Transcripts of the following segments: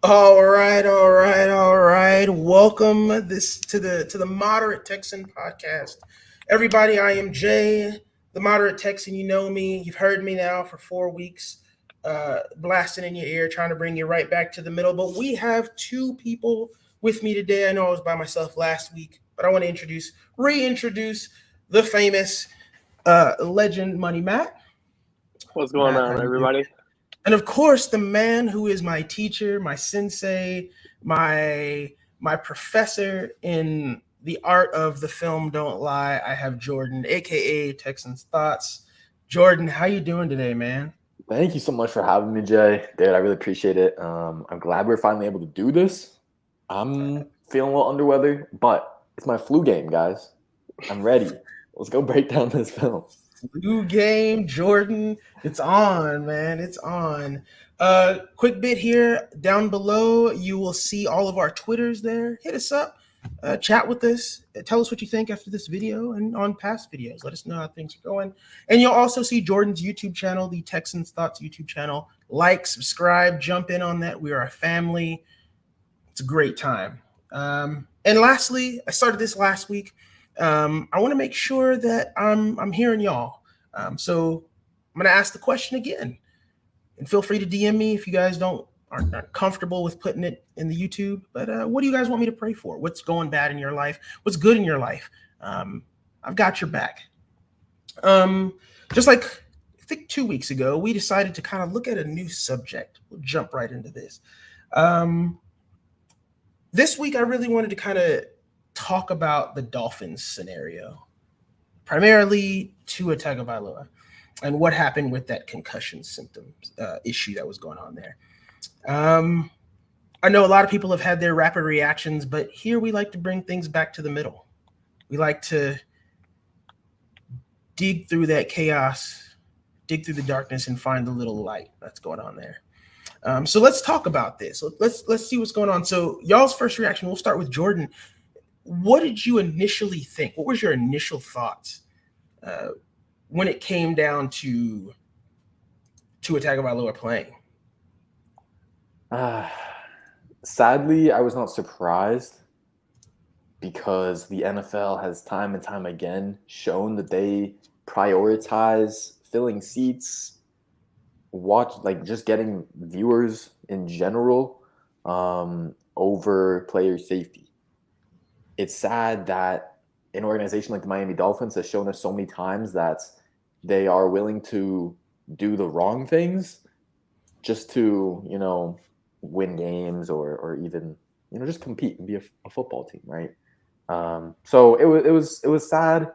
All right. Welcome this to the Moderate Texan podcast. Everybody, I am Jay, the Moderate Texan. You know me. You've heard me now for 4 weeks, blasting in your ear, trying to bring you right back to the middle. But we have two people with me today. I know I was by myself last week, but I want to reintroduce the famous legend Money Matt. What's going Matt, how on, you doing? everybody? And of course, the man who is my teacher, my sensei, my professor in the art of the film Don't Lie. I have Jordan, aka Texans Thoughts. Jordan, how you doing today, man? Thank you so much for having me, Jay. Dude, I really appreciate it. I'm glad we're finally able to do this. I'm feeling a little under weather, but it's my flu game, guys. I'm ready. Let's go break down this film. New game, Jordan. It's on, man. It's on. Quick bit here down below. You will see all of our Twitters there. Hit us up. Chat with us. Tell us what you think after this video and on past videos. Let us know how things are going. And you'll also see Jordan's YouTube channel, the Texans Thoughts YouTube channel. Like, subscribe, jump in on that. We are a family. It's a great time. And lastly, I started this last week. I want to make sure that I'm hearing y'all. So I'm going to ask the question again, and feel free to DM me if you guys aren't comfortable with putting it in the YouTube. But what do you guys want me to pray for? What's going bad in your life? What's good in your life? I've got your back. Just like I think 2 weeks ago, we decided to kind of look at a new subject. We'll jump right into this. This week, I really wanted to kind of talk about the Dolphins scenario, primarily Tua Tagovailoa, and what happened with that concussion symptoms issue that was going on there. I know a lot of people have had their rapid reactions, but here we like to bring things back to the middle. We like to dig through that chaos, dig through the darkness, and find the little light that's going on there. So let's talk about this. Let's see what's going on. So y'all's first reaction. We'll start with Jordan. What did you initially think? What was your initial thoughts when it came down to Tua Tagovailoa playing? Sadly, I was not surprised because the NFL has time and time again shown that they prioritize filling seats, just getting viewers in general over player safety. It's sad that an organization like the Miami Dolphins has shown us so many times that they are willing to do the wrong things just to, win games or even, just compete and be a football team, right? So it was sad.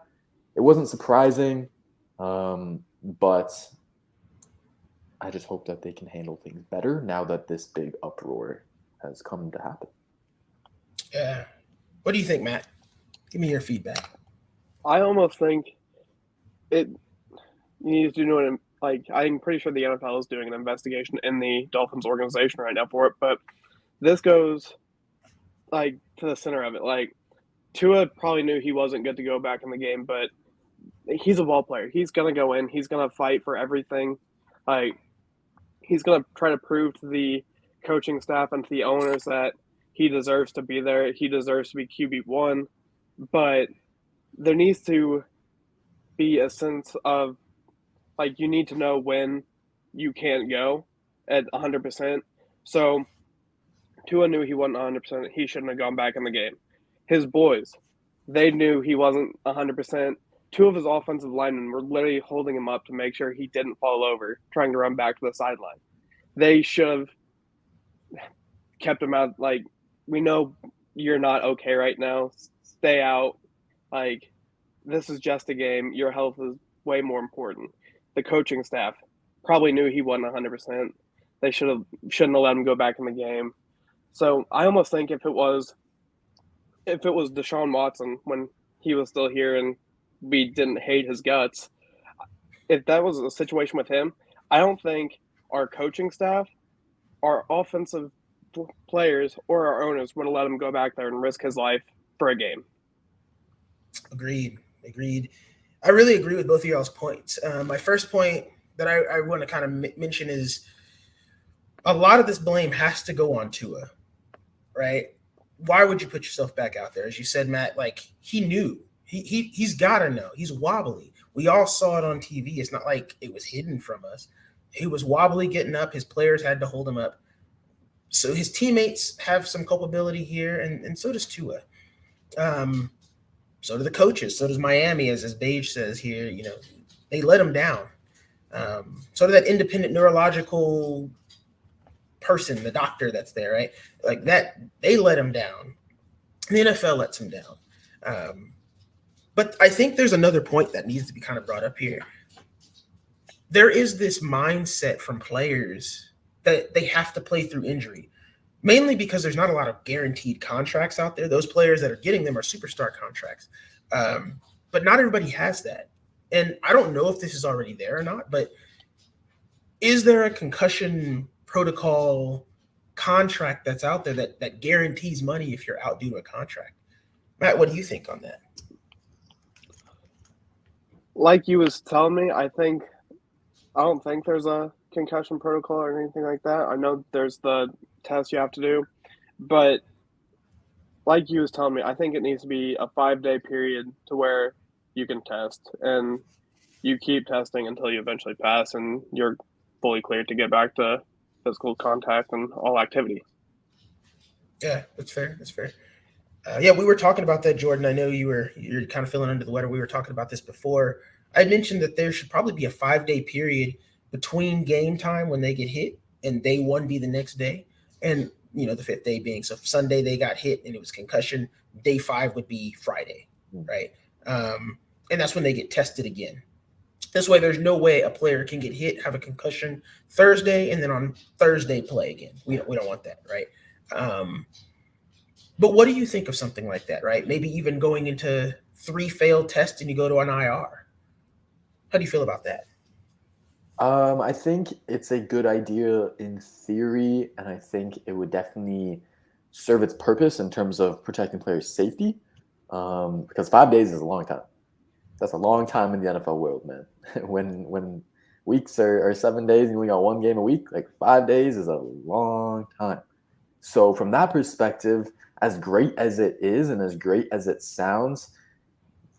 It wasn't surprising, but I just hope that they can handle things better now that this big uproar has come to happen. Yeah. What do you think, Matt? Give me your feedback. I almost think it needs to do it. I'm pretty sure the NFL is doing an investigation in the Dolphins organization right now for it. But this goes to the center of it. Tua probably knew he wasn't good to go back in the game, but he's a ball player. He's gonna go in. He's gonna fight for everything. He's gonna try to prove to the coaching staff and to the owners that he deserves to be there. He deserves to be QB1. But there needs to be a sense of you need to know when you can't go at 100%. So Tua knew he wasn't 100%. He shouldn't have gone back in the game. His boys, they knew he wasn't 100%. Two of his offensive linemen were literally holding him up to make sure he didn't fall over, trying to run back to the sideline. They should have kept him out. We know you're not okay right now. Stay out. This is just a game. Your health is way more important. The coaching staff probably knew he wasn't 100%. They shouldn't have let him go back in the game. So I almost think if it was Deshaun Watson when he was still here and we didn't hate his guts, if that was a situation with him, I don't think our coaching staff, our offensive players, or our owners would have let him go back there and risk his life for a game. Agreed. I really agree with both of y'all's points. My first point that I want to kind of mention is a lot of this blame has to go on Tua, right? Why would you put yourself back out there? As you said, Matt, like he knew. He's got to know. He's wobbly. We all saw it on TV. It's not like it was hidden from us. He was wobbly getting up. His players had to hold him up. So his teammates have some culpability here, and so does Tua. So do the coaches. So does Miami, as Beige says here. You know, they let him down. So did that independent neurological person, the doctor that's there, right? Like that, they let him down. The NFL lets him down. But I think there's another point that needs to be kind of brought up here. There is this mindset from players that they have to play through injury, mainly because there's not a lot of guaranteed contracts out there. Those players that are getting them are superstar contracts. But not everybody has that. And I don't know if this is already there or not, but is there a concussion protocol contract that's out there that guarantees money if you're out due to a contract? Matt, what do you think on that? Like you was telling me, I don't think there's a concussion protocol or anything like that. I know there's the test you have to do, but like you was telling me, I think it needs to be a 5-day period to where you can test, and you keep testing until you eventually pass and you're fully cleared to get back to physical contact and all activity. Yeah, that's fair. That's fair. Yeah, we were talking about that, Jordan. I know you're kind of feeling under the weather. We were talking about this before. I mentioned that there should probably be a 5-day period between game time when they get hit and day one be the next day. And, you know, the 5th day being, so if Sunday they got hit and it was concussion, day 5 would be Friday, right? And that's when they get tested again. This way, there's no way a player can get hit, have a concussion Thursday, and then on Thursday play again. We don't want that, right? But what do you think of something like that, right? Maybe even going into 3 failed tests and you go to an IR. How do you feel about that? I think it's a good idea in theory, and I think it would definitely serve its purpose in terms of protecting players' safety, because 5 days is a long time. That's a long time in the NFL world, man. when weeks are 7 days and you only got 1 game a week, like 5 days is a long time. So from that perspective, as great as it is and as great as it sounds,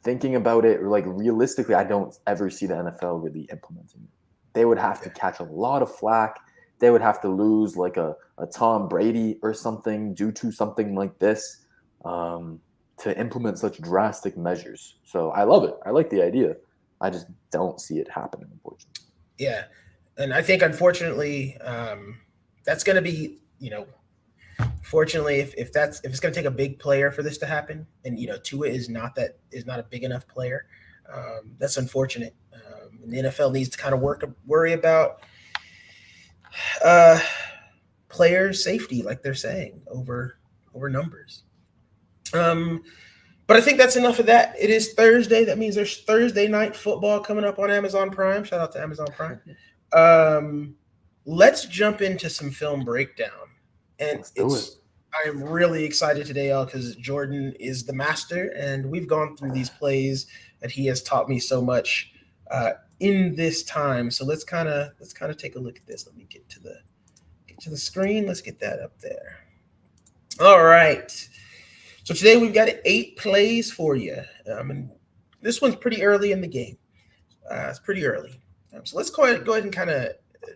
thinking about it like realistically, I don't ever see the NFL really implementing it. They would have to catch a lot of flack. They would have to lose like a Tom Brady or something due to something like this to implement such drastic measures. So I love it. I like the idea. I just don't see it happening, unfortunately. Yeah. And I think, unfortunately, that's going to be, you know, fortunately, if it's going to take a big player for this to happen, and, you know, Tua is not a big enough player, that's unfortunate. And the NFL needs to kind of worry about players' safety, like they're saying, over numbers. But I think that's enough of that. It is Thursday. That means there's Thursday night football coming up on Amazon Prime. Shout out to Amazon Prime. Let's jump into some film breakdown. And I am really excited today, because Jordan is the master, and we've gone through these plays that he has taught me so much in this time. So let's kind of take a look at this. Let me get to the screen. Let's get that up there. All right. So today we've got 8 plays for you. And this one's pretty early in the game. It's pretty early. So let's go ahead and kind of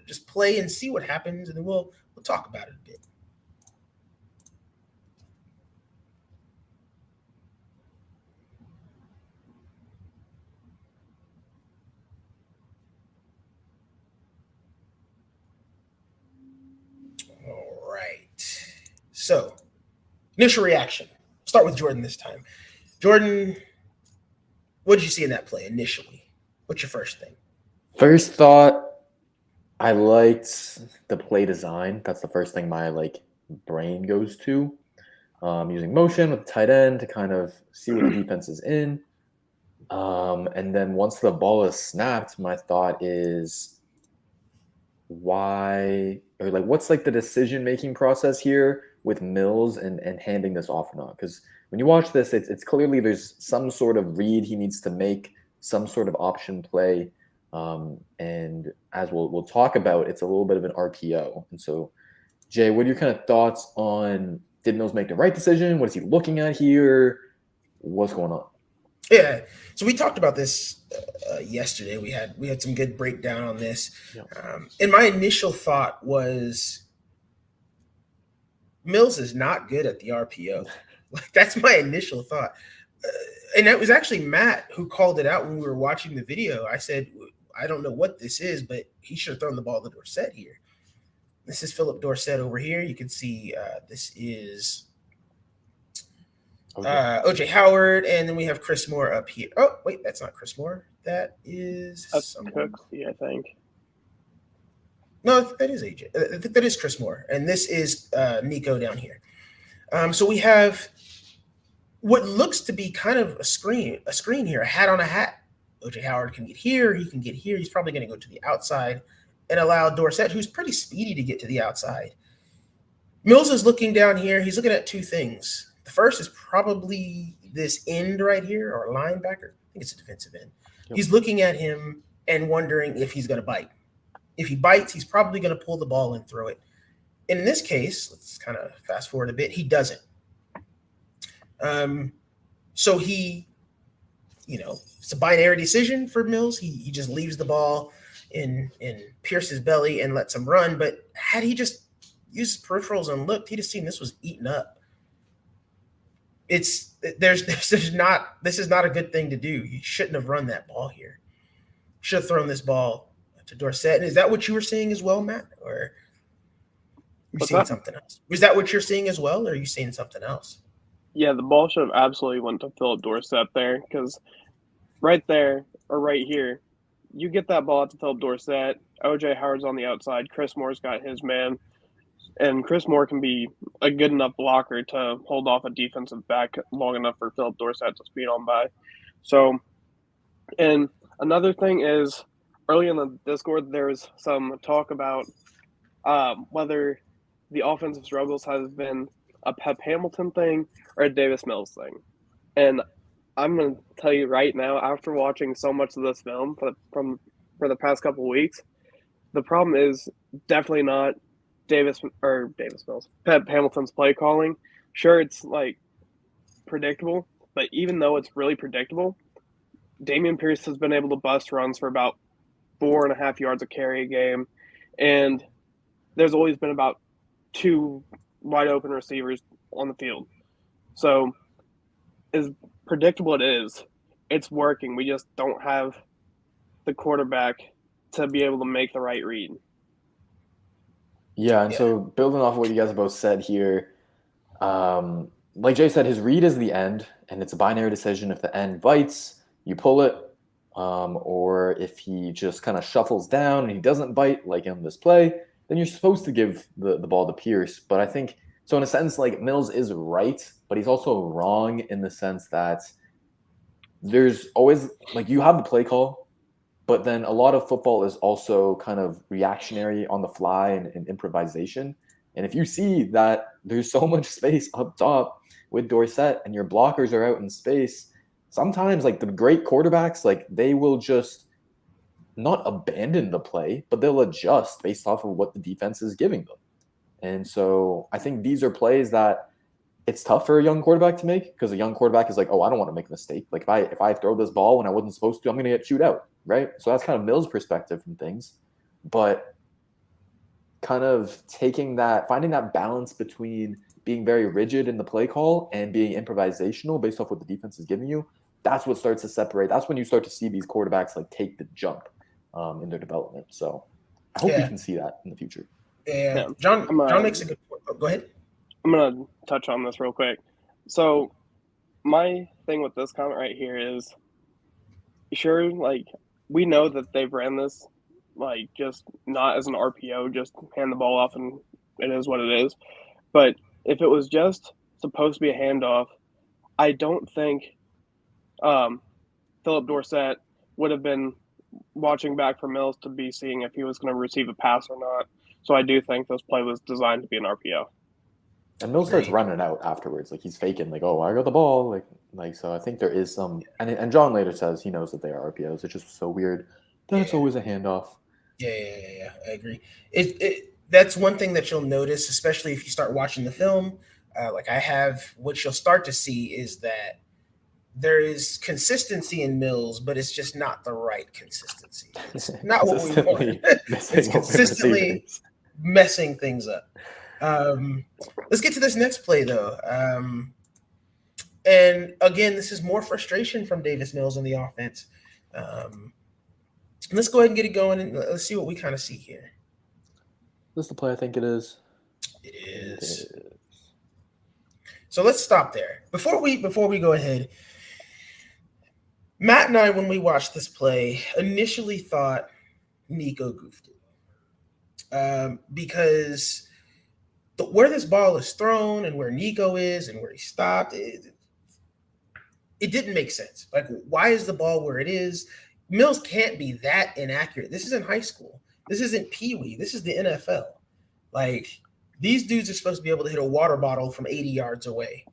just play and see what happens, and then we'll talk about it a bit. All right. So, initial reaction. Start with Jordan this time. Jordan, what did you see in that play initially? What's your first thing? First thought, I liked the play design. That's the first thing my brain goes to. Using motion with the tight end to kind of see what the defense is in. And then once the ball is snapped, my thought is what's the decision-making process here with Mills and handing this off or not? Because when you watch this, it's clearly there's some sort of read he needs to make, some sort of option play. And as we'll talk about, it's a little bit of an RPO. And so Jay, what are your kind of thoughts on, did Mills make the right decision? What is he looking at here? What's going on? Yeah, so we talked about this yesterday. We had some good breakdown on this, and my initial thought was Mills is not good at the RPO. Like that's my initial thought, and it was actually Matt who called it out when we were watching the video. I said, I don't know what this is, but he should have thrown the ball to Dorsett here. This is Philip Dorsett over here. You can see this is OJ Howard, and then we have Chris Moore up here. Oh, wait, that's not Chris Moore. That is Cooksey, I think. No, I think that is AJ. I think that is Chris Moore, and this is Nico down here. So we have what looks to be kind of a screen here, a hat on a hat. OJ Howard can get here. He can get here. He's probably going to go to the outside and allow Dorsett, who's pretty speedy, to get to the outside. Mills is looking down here. He's looking at two things. The first is probably this end right here, or linebacker. I think it's a defensive end. Yep. He's looking at him and wondering if he's going to bite. If he bites, he's probably going to pull the ball and throw it. And in this case, let's kind of fast forward a bit, he doesn't. So he, it's a binary decision for Mills. He just leaves the ball in Pierce's belly and lets him run. But had he just used his peripherals and looked, he'd have seen this was eaten up. This is not a good thing to do. You shouldn't have run that ball here. You should have thrown this ball to Dorsett. And is that what you were seeing as well, Matt? Or are you seeing something else? Was that what you're seeing as well, or are you seeing something else? Yeah, the ball should have absolutely went to Philip Dorsett there, because right there or right here, you get that ball out to Philip Dorsett. OJ Howard's on the outside. Chris Moore's got his man. And Chris Moore can be a good enough blocker to hold off a defensive back long enough for Philip Dorsett to speed on by. So, and another thing is, early in the Discord, there was some talk about whether the offensive struggles has been a Pep Hamilton thing or a Davis Mills thing. And I'm going to tell you right now, after watching so much of this film for the past couple of weeks, the problem is definitely not Davis Mills, Pep Hamilton's play calling. Sure, it's like predictable, but even though it's really predictable, Damien Pierce has been able to bust runs for about 4.5 yards a carry a game, and there's always been about 2 wide open receivers on the field. So as predictable it is, it's working. We just don't have the quarterback to be able to make the right read. Yeah, and so building off of what you guys have both said here, like Jay said, his read is the end, and it's a binary decision. If the end bites, you pull it, or if he just kind of shuffles down and he doesn't bite, like in this play, then you're supposed to give the ball to Pierce. But I think, so in a sense, like Mills is right, but he's also wrong in the sense that there's always, like, you have the play call, but then a lot of football is also kind of reactionary on the fly and improvisation. And if you see that there's so much space up top with Dorsett and your blockers are out in space, sometimes like the great quarterbacks, like they will just not abandon the play, but they'll adjust based off of what the defense is giving them. And so I think these are plays that it's tough for a young quarterback to make, because a young quarterback is like, oh, I don't want to make a mistake. Like if I throw this ball when I wasn't supposed to, I'm going to get chewed out, right? So that's kind of Mills' perspective from things. But kind of finding that balance between being very rigid in the play call and being improvisational based off what the defense is giving you, that's what starts to separate. That's when you start to see these quarterbacks like take the jump in their development. So I hope we can see that in the future. Yeah. John makes a good point. Oh, go ahead. I'm going to touch on this real quick. So my thing with this comment right here is, sure, like, we know that they've ran this, like, just not as an RPO, just hand the ball off and it is what it is. But if it was just supposed to be a handoff, I don't think Philip Dorsett would have been watching back for Mills to be seeing if he was going to receive a pass or not. So I do think this play was designed to be an RPO. And Mills starts running out afterwards, like he's faking, like, oh, I got the ball, like so. I think there is some, and John later says he knows that they are RPOs. It's just so weird that it's always a handoff. Yeah, I agree. That's one thing that you'll notice, especially if you start watching the film. Like I have, what you'll start to see is that there is consistency in Mills, but it's just not the right consistency. It's not what we want. It's consistently messing things up. Let's get to this next play, though. And again, this is more frustration from Davis Mills on the offense. Let's go ahead and get it going, and let's see what we kind of see here. This is the play I think it is. It is. So let's stop there. Before we go ahead, Matt and I, when we watched this play, initially thought Nico goofed it. Because where this ball is thrown and where Nico is and where he stopped, it didn't make sense. Like, why is the ball where it is? Mills can't be that inaccurate. This isn't high school. This isn't Pee Wee. This is the NFL. Like, these dudes are supposed to be able to hit a water bottle from 80 yards away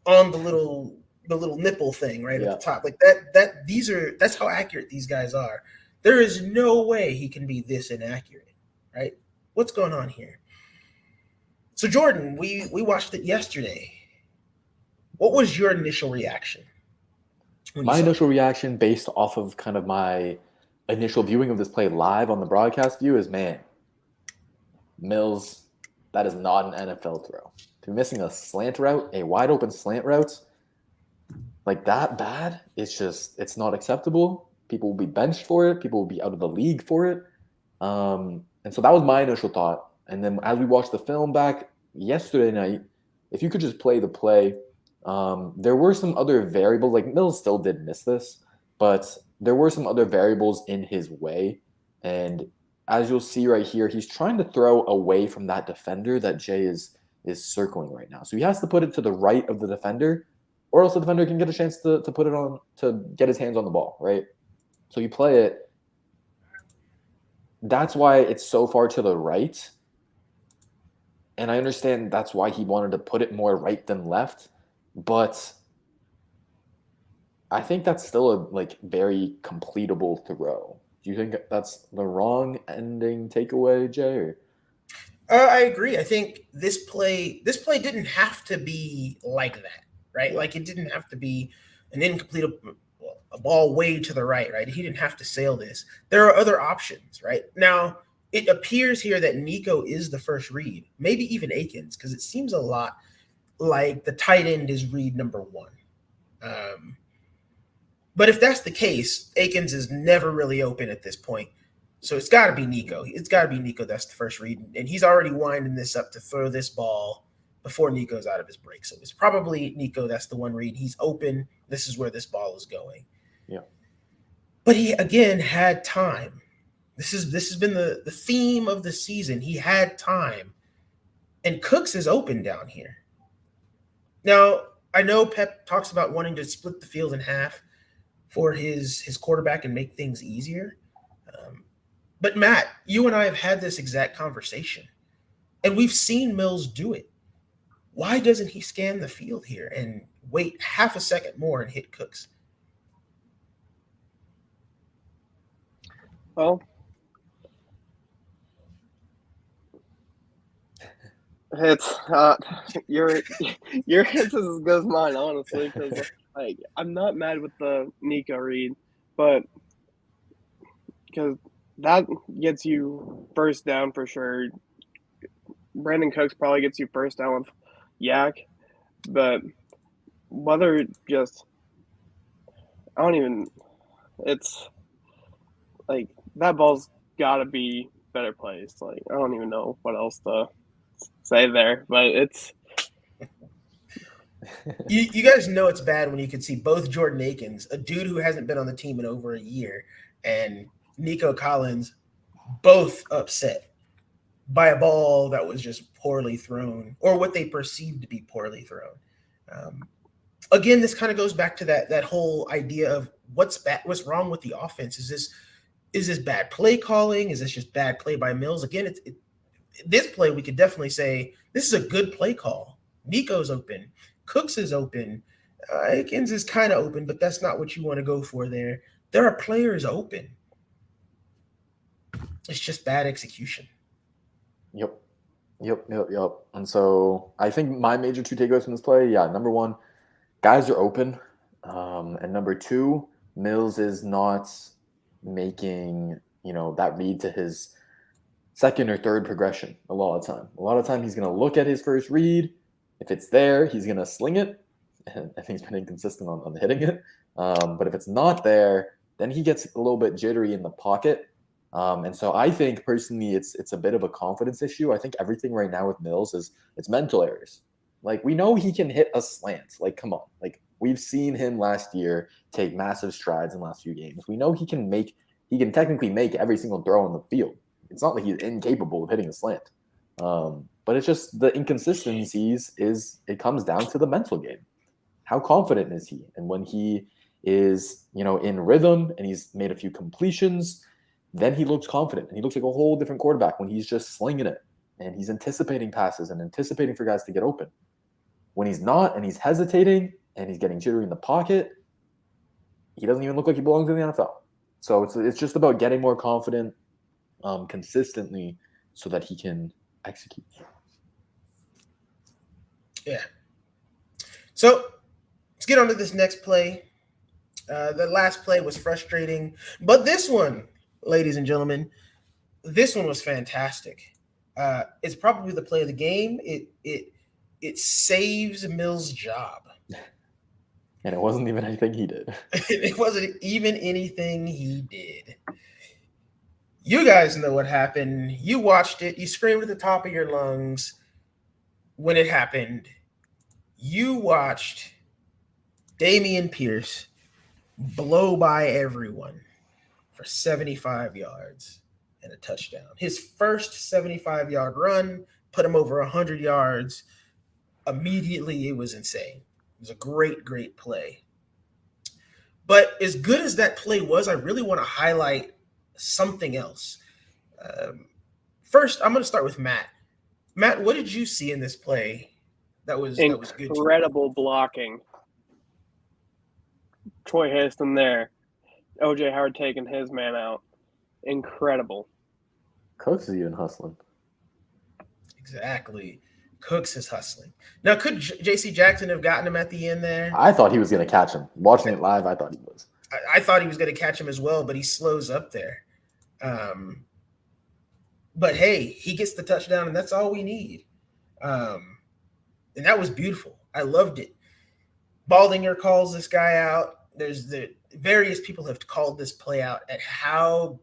on the little nipple thing right at the top. Like that's how accurate these guys are. There is no way he can be this inaccurate, right? What's going on here? So Jordan, we watched it yesterday. What was your initial reaction? My initial reaction, based off of kind of my initial viewing of this play live on the broadcast view, is, man, Mills, that is not an NFL throw. If you're missing a slant route, a wide open slant route, like that bad, it's not acceptable. People will be benched for it. People will be out of the league for it. And so that was my initial thought. And then as we watched the film back yesterday night, if you could just play the play, there were some other variables. Like, Mills still did miss this, but there were some other variables in his way. And as you'll see right here, he's trying to throw away from that defender that Jay is circling right now. So he has to put it to the right of the defender, or else the defender can get a chance to put it on, to get his hands on the ball, right? So you play it. That's why it's so far to the right. And I understand that's why he wanted to put it more right than left. But I think that's still a very completable throw. Do you think that's the wrong ending takeaway, Jay? Or? I agree. I think this play didn't have to be like that, right? Like, it didn't have to be an incomplete, a ball way to the right, right? He didn't have to sail this. There are other options, right? Now, it appears here that Nico is the first read, maybe even Akins, because it seems a lot like the tight end is read number one. But if that's the case, Akins is never really open at this point. So it's got to be Nico. It's got to be Nico that's the first read. And he's already winding this up to throw this ball before Nico's out of his break. So it's probably Nico that's the one read. He's open. This is where this ball is going. Yeah. But he, again, had time. This has been the theme of the season. He had time. And Cooks is open down here. Now, I know Pep talks about wanting to split the field in half for his quarterback and make things easier. But Matt, you and I have had this exact conversation, and we've seen Mills do it. Why doesn't he scan the field here and wait half a second more and hit Cooks? Well, it's your answer is as good as mine, honestly, because I'm not mad with the Nico read, but because that gets you first down for sure. Brandon Cooks probably gets you first down with Yak, but whether just it's like that ball's got to be better placed. Like, I don't even know what else to say there, but it's you guys know it's bad when you can see both Jordan Akins, a dude who hasn't been on the team in over a year, and Nico Collins both upset by a ball that was just poorly thrown, or what they perceived to be poorly thrown. Again, this kind of goes back to that whole idea of what's wrong with the offense. Is this bad play calling? Is this just bad play by Mills? Again, this play, we could definitely say this is a good play call. Nico's open. Cooks is open. Akins is kind of open, but that's not what you want to go for there. There are players open. It's just bad execution. Yep. And so I think my major two takeaways from this play, number one, guys are open. And number two, Mills is not making, that read to his second or third progression a lot of time. A lot of time he's going to look at his first read. If it's there, he's going to sling it. And I think he's been inconsistent on hitting it. But if it's not there, then he gets a little bit jittery in the pocket. And so I think personally it's a bit of a confidence issue. I think everything right now with Mills it's mental errors. Like, we know he can hit a slant. Like, come on. Like, we've seen him last year take massive strides in the last few games. We know he can technically make every single throw on the field. It's not like he's incapable of hitting a slant. But it's just the inconsistencies it comes down to the mental game. How confident is he? And when he is, in rhythm and he's made a few completions, then he looks confident and he looks like a whole different quarterback when he's just slinging it and he's anticipating passes and anticipating for guys to get open. When he's not and he's hesitating and he's getting jittery in the pocket, he doesn't even look like he belongs in the NFL. So it's just about getting more confident consistently so that he can execute. Yeah. So let's get on to this next play. The last play was frustrating, but this one, ladies and gentlemen, this one was fantastic. It's probably the play of the game. It saves Mills' job. And it wasn't even anything he did. It wasn't even anything he did. You guys know what happened. You watched it. You screamed at the top of your lungs when it happened. You watched Dameon Pierce blow by everyone for 75 yards and a touchdown. His first 75-yard run put him over 100 yards. Immediately, it was insane. It was a great, great play. But as good as that play was, I really want to highlight something else. First, I'm going to start with Matt. Matt, what did you see in this play that was good? Incredible blocking. Troy Hairston there. O.J. Howard taking his man out. Incredible. Cooks is even hustling. Exactly. Cooks is hustling. Now, could J.C. Jackson have gotten him at the end there? I thought he was going to catch him. Watching it live, I thought he was. I thought he was going to catch him as well, but he slows up there. But, hey, he gets the touchdown, and that's all we need. And that was beautiful. I loved it. Baldinger calls this guy out. There's the various people have called this play out at how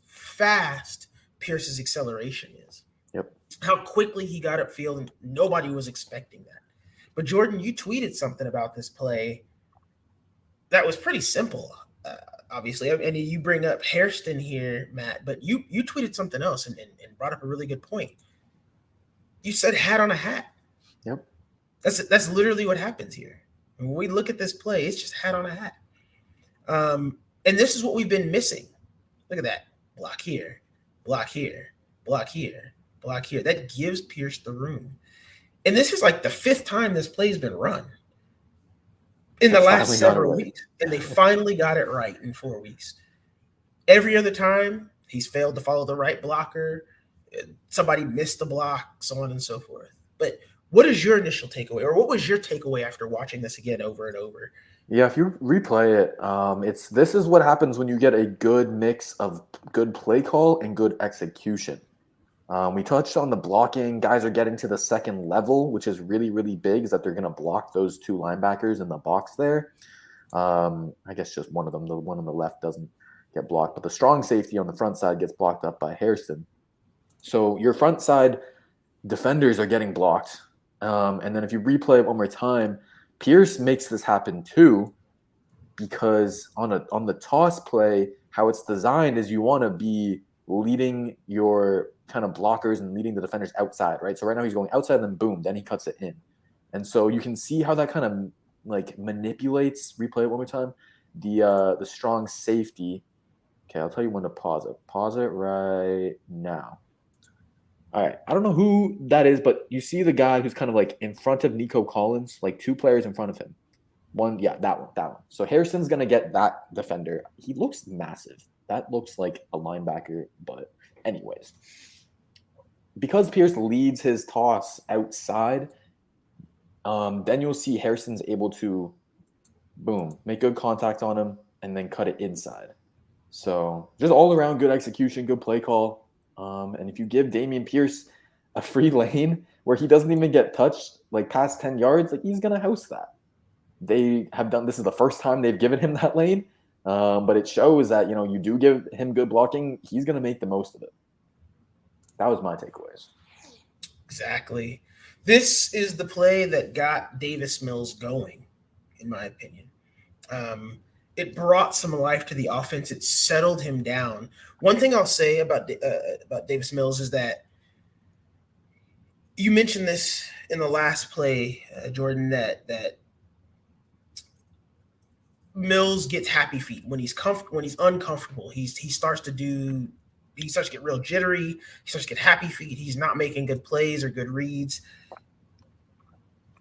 fast Pierce's acceleration is. Yep. How quickly he got upfield, and nobody was expecting that. But Jordan, you tweeted something about this play that was pretty simple, obviously. And you bring up Hairston here, Matt, but you tweeted something else and brought up a really good point. You said hat on a hat. Yep. That's literally what happens here. When we look at this play, it's just hat on a hat. And this is what we've been missing. Look at that. Block here, block here, block here, block here. That gives Pierce the room. And this is like the fifth time this play's been run in the last several weeks. And they finally got it right in 4 weeks. Every other time, he's failed to follow the right blocker. Somebody missed the block, so on and so forth. But what is your initial takeaway, or what was your takeaway after watching this again over and over? Yeah, if you replay it, this is what happens when you get a good mix of good play call and good execution. We touched on the blocking. Guys are getting to the second level, which is really, really big, is that they're going to block those two linebackers in the box there. I guess just one of them, the one on the left doesn't get blocked, but the strong safety on the front side gets blocked up by Hairston. So your front side defenders are getting blocked. And then if you replay it one more time, Pierce makes this happen too, because on the toss play, how it's designed is you want to be leading your kind of blockers and leading the defenders outside, right? So right now he's going outside, and then boom, then he cuts it in. And so you can see how that kind of like manipulates, replay it one more time, the strong safety. Okay, I'll tell you when to pause it. Pause it right now. All right, I don't know who that is, but you see the guy who's kind of like in front of Nico Collins, like two players in front of him. That one. So Hairston's going to get that defender. He looks massive. That looks like a linebacker, but anyways. because Pierce leads his toss outside, then you'll see Harrison's able to, boom, make good contact on him and then cut it inside. So just all around good execution, good play call. And if you give Dameon Pierce a free lane where he doesn't even get touched, like past 10 yards, like he's gonna house that. They have done this is the first time they've given him that lane, but it shows that you do give him good blocking, he's gonna make the most of it. That was my takeaways. Exactly. This is the play that got Davis Mills going, in my opinion. It brought some life to the offense. It settled him down. One thing I'll say about Davis Mills is that you mentioned this in the last play, Jordan, that Mills gets happy feet when he's uncomfortable. He starts to get real jittery. He starts to get happy feet. He's not making good plays or good reads.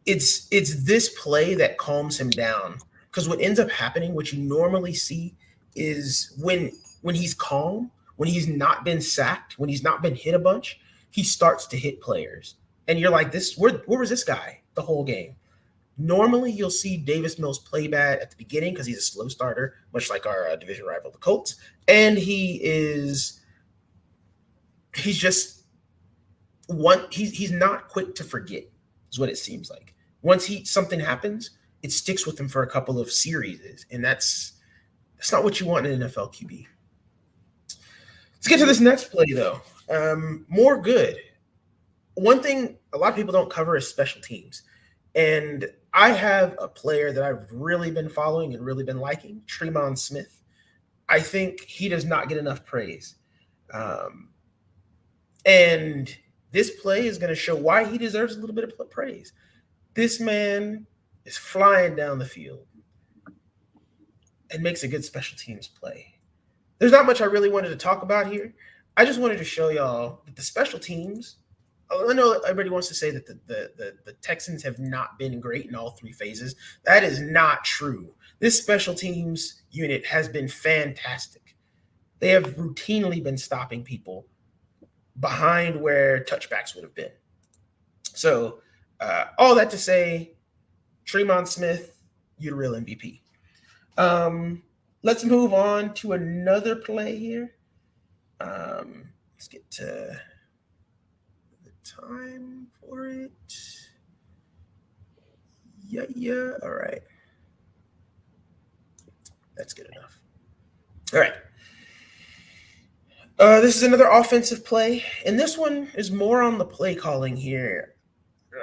It's this play that calms him down. Because what ends up happening, what you normally see, is when he's calm, when he's not been sacked, when he's not been hit a bunch, he starts to hit players. And you're like, where was this guy the whole game? Normally, you'll see Davis Mills play bad at the beginning because he's a slow starter, much like our division rival, the Colts. And he's not quick to forget, is what it seems like. Once something happens, it sticks with him for a couple of series, and that's not what you want in an NFL QB. Let's get to this next play, though. More good. One thing a lot of people don't cover is special teams, and I have a player that I've really been following and really been liking, Traymond Smith. I think he does not get enough praise, and this play is going to show why he deserves a little bit of praise. This man is flying down the field and makes a good special teams play. There's not much I really wanted to talk about here. I just wanted to show y'all that the special teams, I know everybody wants to say that the Texans have not been great in all three phases. That is not true. This special teams unit has been fantastic. They have routinely been stopping people behind where touchbacks would have been. So all that to say, Traymond Smith, you're the real MVP. Let's move on to another play here. Let's get to the time for it. Yeah. All right. That's good enough. All right. This is another offensive play, and this one is more on the play calling here.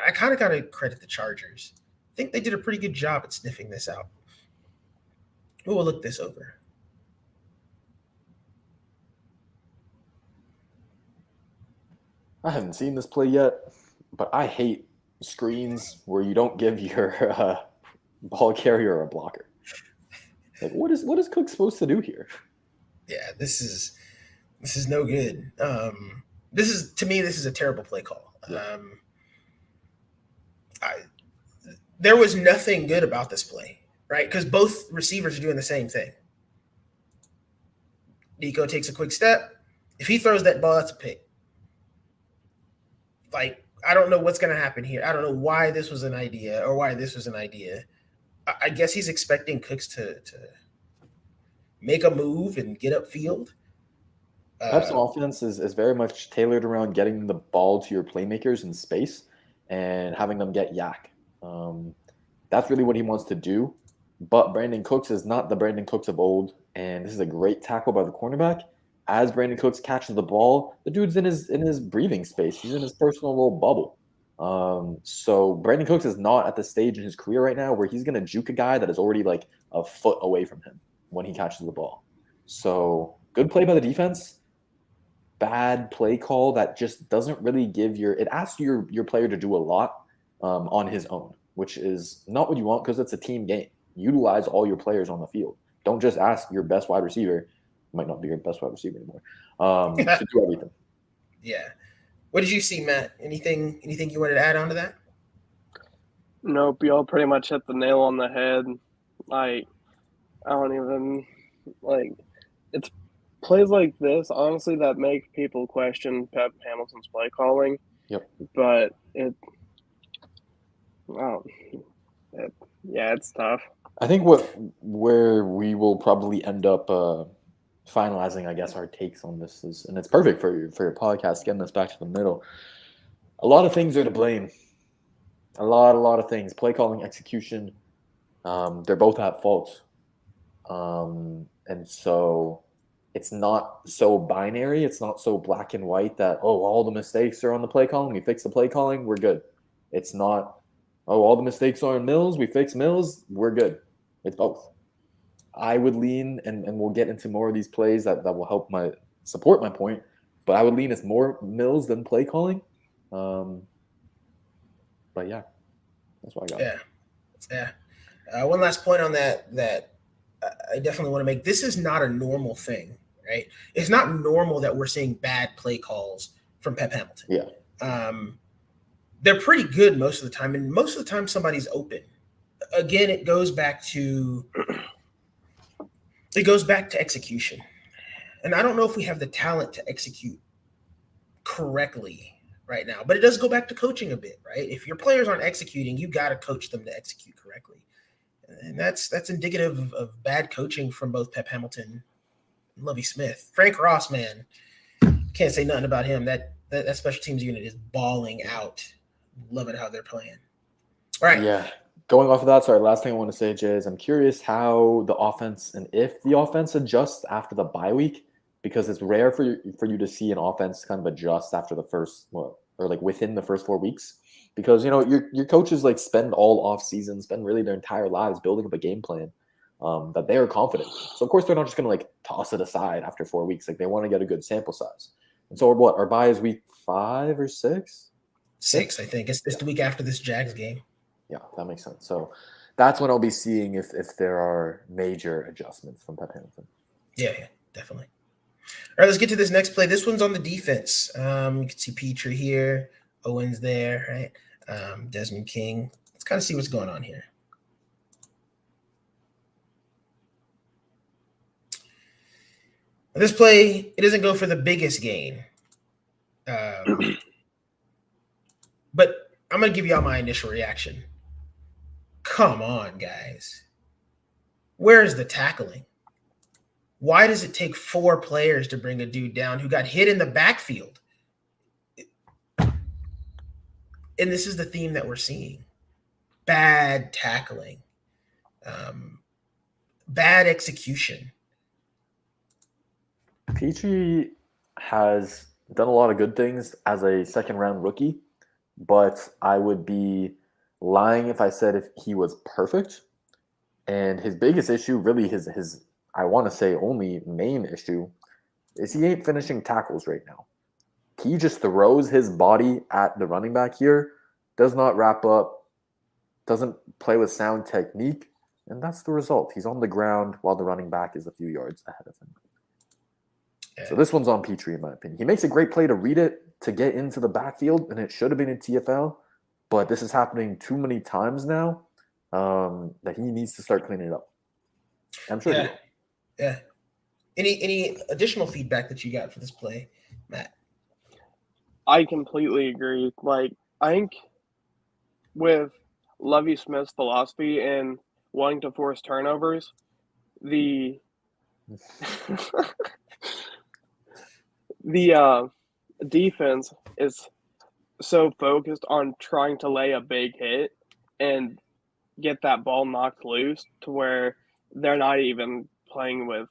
I kind of got to credit the Chargers. I think they did a pretty good job at sniffing this out. We'll look this over. I haven't seen this play yet, but I hate screens where you don't give your ball carrier a blocker. Like, what is Cook supposed to do here? Yeah, this is no good. This is a terrible play call. Yeah. There was nothing good about this play, right? Because both receivers are doing the same thing. Nico takes a quick step. If he throws that ball, that's a pick. Like, I don't know what's going to happen here. I don't know why this was an idea or why this was an idea. I guess he's expecting Cooks to make a move and get upfield. Pep's offense is very much tailored around getting the ball to your playmakers in space and having them get yak. That's really what he wants to do. But Brandon Cooks is not the Brandon Cooks of old, and this is a great tackle by the cornerback. As Brandon Cooks catches the ball, the dude's in his breathing space. He's in his personal little bubble. So Brandon Cooks is not at the stage in his career right now where he's going to juke a guy that is already like a foot away from him when he catches the ball. So good play by the defense. Bad play call that just doesn't really give it asks your player to do a lot on his own, which is not what you want because it's a team game. Utilize all your players on the field. Don't just ask your best wide receiver, might not be your best wide receiver anymore, to do everything. Yeah. What did you see, Matt? Anything you wanted to add on to that? Nope, y'all pretty much hit the nail on the head. Like, I don't even, like, it's plays like this, honestly, that make people question Pep Hamilton's play calling. Yep. But it's tough. I think where we will probably end up finalizing, I guess, our takes on this is, and it's perfect for your podcast, getting us back to the middle. A lot of things are to blame. A lot of things. Play calling, execution. They're both at fault. And so it's not so binary. It's not so black and white that, all the mistakes are on the play calling. We fix the play calling. We're good. It's not, all the mistakes are on Mills. We fix Mills. We're good. It's both. I would lean, and we'll get into more of these plays that will help support my point, but I would lean it's more Mills than play calling. But yeah, that's what I got. Yeah. One last point on that I definitely want to make. This is not a normal thing, right? It's not normal that we're seeing bad play calls from Pep Hamilton. Yeah. They're pretty good most of the time, and most of the time somebody's open. Again, it goes back to execution. And I don't know if we have the talent to execute correctly right now, but it does go back to coaching a bit, right? If your players aren't executing, you got to coach them to execute correctly. And that's indicative of bad coaching from both Pep Hamilton and Lovie Smith. Frank Ross, man, can't say nothing about him. That special teams unit is balling out. Loving how they're playing. All right. Yeah. Going off of that, sorry, last thing I want to say, Jay, is I'm curious how the offense and if the offense adjusts after the bye week, because it's rare for you to see an offense kind of adjust after the first, or like within the first 4 weeks. Because, your coaches like spend all off season, spend really their entire lives building up a game plan that they are confident in. So, of course, they're not just going to like toss it aside after 4 weeks. Like they want to get a good sample size. And so our bye is week 5 or 6? 6, I think. It's the week after this Jags game. Yeah, that makes sense. So that's when I'll be seeing if there are major adjustments from Pep Hamilton. Yeah, definitely. All right, let's get to this next play. This one's on the defense. You can see Petrie here. Owens there, right? Desmond King. Let's kind of see what's going on here. This play, it doesn't go for the biggest gain. But I'm going to give y'all my initial reaction. Come on, guys. Where is the tackling? Why does it take 4 players to bring a dude down who got hit in the backfield? And this is the theme that we're seeing. Bad tackling. Bad execution. Petrie has done a lot of good things as a second-round rookie, but I would be lying if I said if he was perfect. And his biggest issue, really his I want to say only main issue, is he ain't finishing tackles right now. He just throws his body at the running back here, does not wrap up, doesn't play with sound technique, and that's the result. He's on the ground while the running back is a few yards ahead of him. Yeah. So this one's on Petrie, in my opinion. He makes a great play to read it, to get into the backfield, and it should have been in TFL, but this is happening too many times now that he needs to start cleaning it up. I'm sure he will. Yeah. Any additional feedback that you got for this play, Matt? I completely agree. Like, I think with Lovie Smith's philosophy and wanting to force turnovers, the defense is so focused on trying to lay a big hit and get that ball knocked loose to where they're not even playing with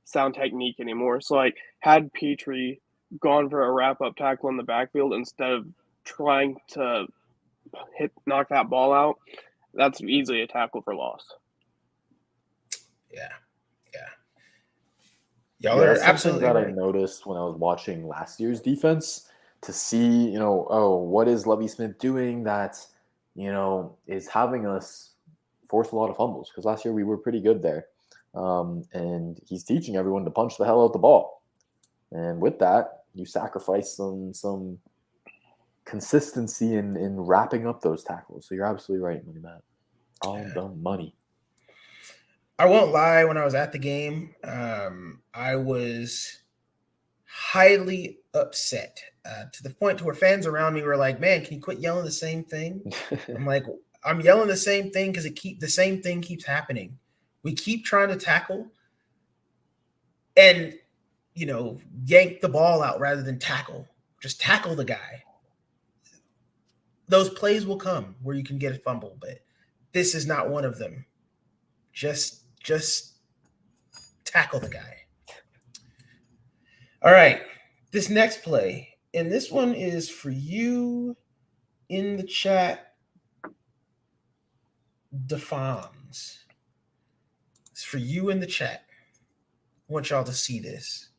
sound technique anymore. So, like, had Petrie gone for a wrap-up tackle in the backfield instead of trying to knock that ball out, that's easily a tackle for loss. Yeah. Y'all are absolutely that right. I noticed when I was watching last year's defense to see, what is Lovie Smith doing that, is having us force a lot of fumbles, because last year we were pretty good there. And he's teaching everyone to punch the hell out the ball. And with that, you sacrifice some consistency in wrapping up those tackles. So you're absolutely right, Money Matt. All the money. I won't lie, when I was at the game, I was highly upset to the point to where fans around me were like, "Man, can you quit yelling the same thing?" I'm like, "I'm yelling the same thing because the same thing keeps happening. We keep trying to tackle and yank the ball out rather than tackle. Just tackle the guy. Those plays will come where you can get a fumble, but this is not one of them. Just tackle the guy." All right. This next play, and this one is for you in the chat, Defons. It's for you in the chat. I want y'all to see this.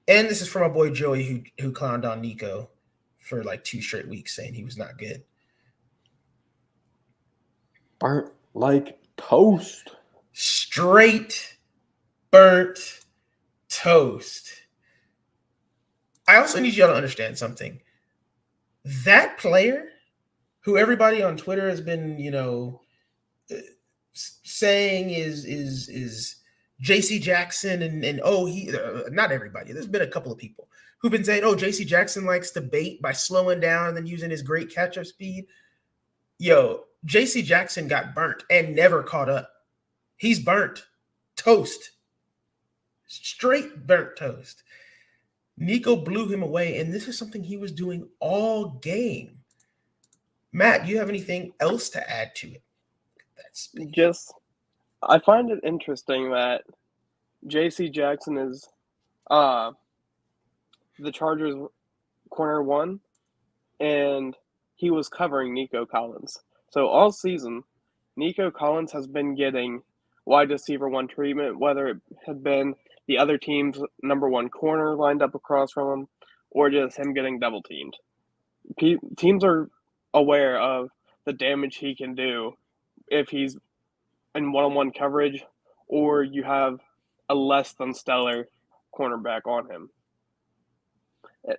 And this is from my boy Joey, who clowned on Nico for like 2 straight weeks, saying he was not good. Burnt like toast. Straight burnt toast. I also need y'all to understand something. That player, who everybody on Twitter has been, saying is JC Jackson, and he not everybody. There's been a couple of people who've been saying, JC Jackson likes to bait by slowing down and then using his great catch-up speed. Yo, JC Jackson got burnt and never caught up. He's burnt toast. Straight burnt toast. Nico blew him away, and this is something he was doing all game. Matt, do you have anything else to add to it? I find it interesting that J.C. Jackson is the Chargers corner 1, and he was covering Nico Collins. So all season, Nico Collins has been getting wide receiver 1 treatment, whether it had been the other team's number 1 corner lined up across from him, or just him getting double teamed. Teams are aware of the damage he can do if he's in one-on-one coverage, or you have a less than stellar cornerback on him.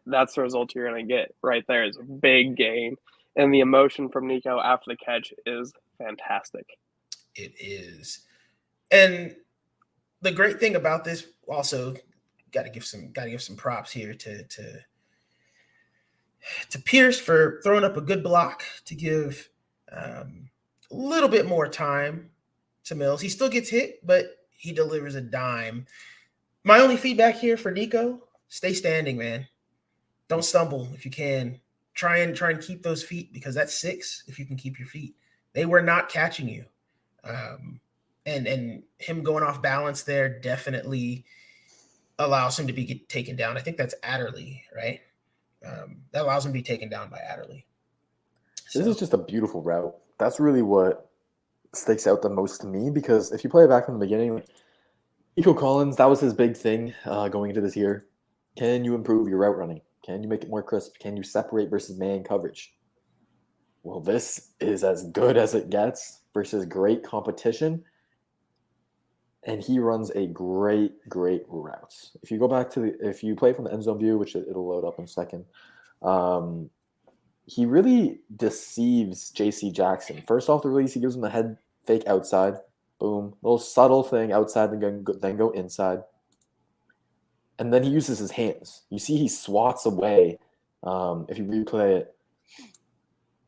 That's the result you're going to get right there. Is a big gain, and the emotion from Nico after the catch is fantastic. It is, and the great thing about this, also, got to give some props here to Pierce for throwing up a good block to give a little bit more time to Mills. He still gets hit, but he delivers a dime. My only feedback here for Nico: stay standing, man. Don't stumble if you can. Try and keep those feet, because that's 6 if you can keep your feet. They were not catching you. And him going off balance there definitely allows him to be taken down. I think that's Adderley, right? That allows him to be taken down by Adderley. This is just a beautiful route. That's really what sticks out the most to me, because if you play it back from the beginning, Nico Collins, that was his big thing going into this year. Can you improve your route running? Can you make it more crisp? Can you separate versus man coverage? Well, this is as good as it gets versus great competition. And he runs a great route. If you go back to if you play from the end zone view, which it'll load up in a second, he really deceives J.C. Jackson. First off the release, he gives him a head fake outside. Boom. Little subtle thing outside, then go inside. And then he uses his hands. You see he swats away. If you replay it,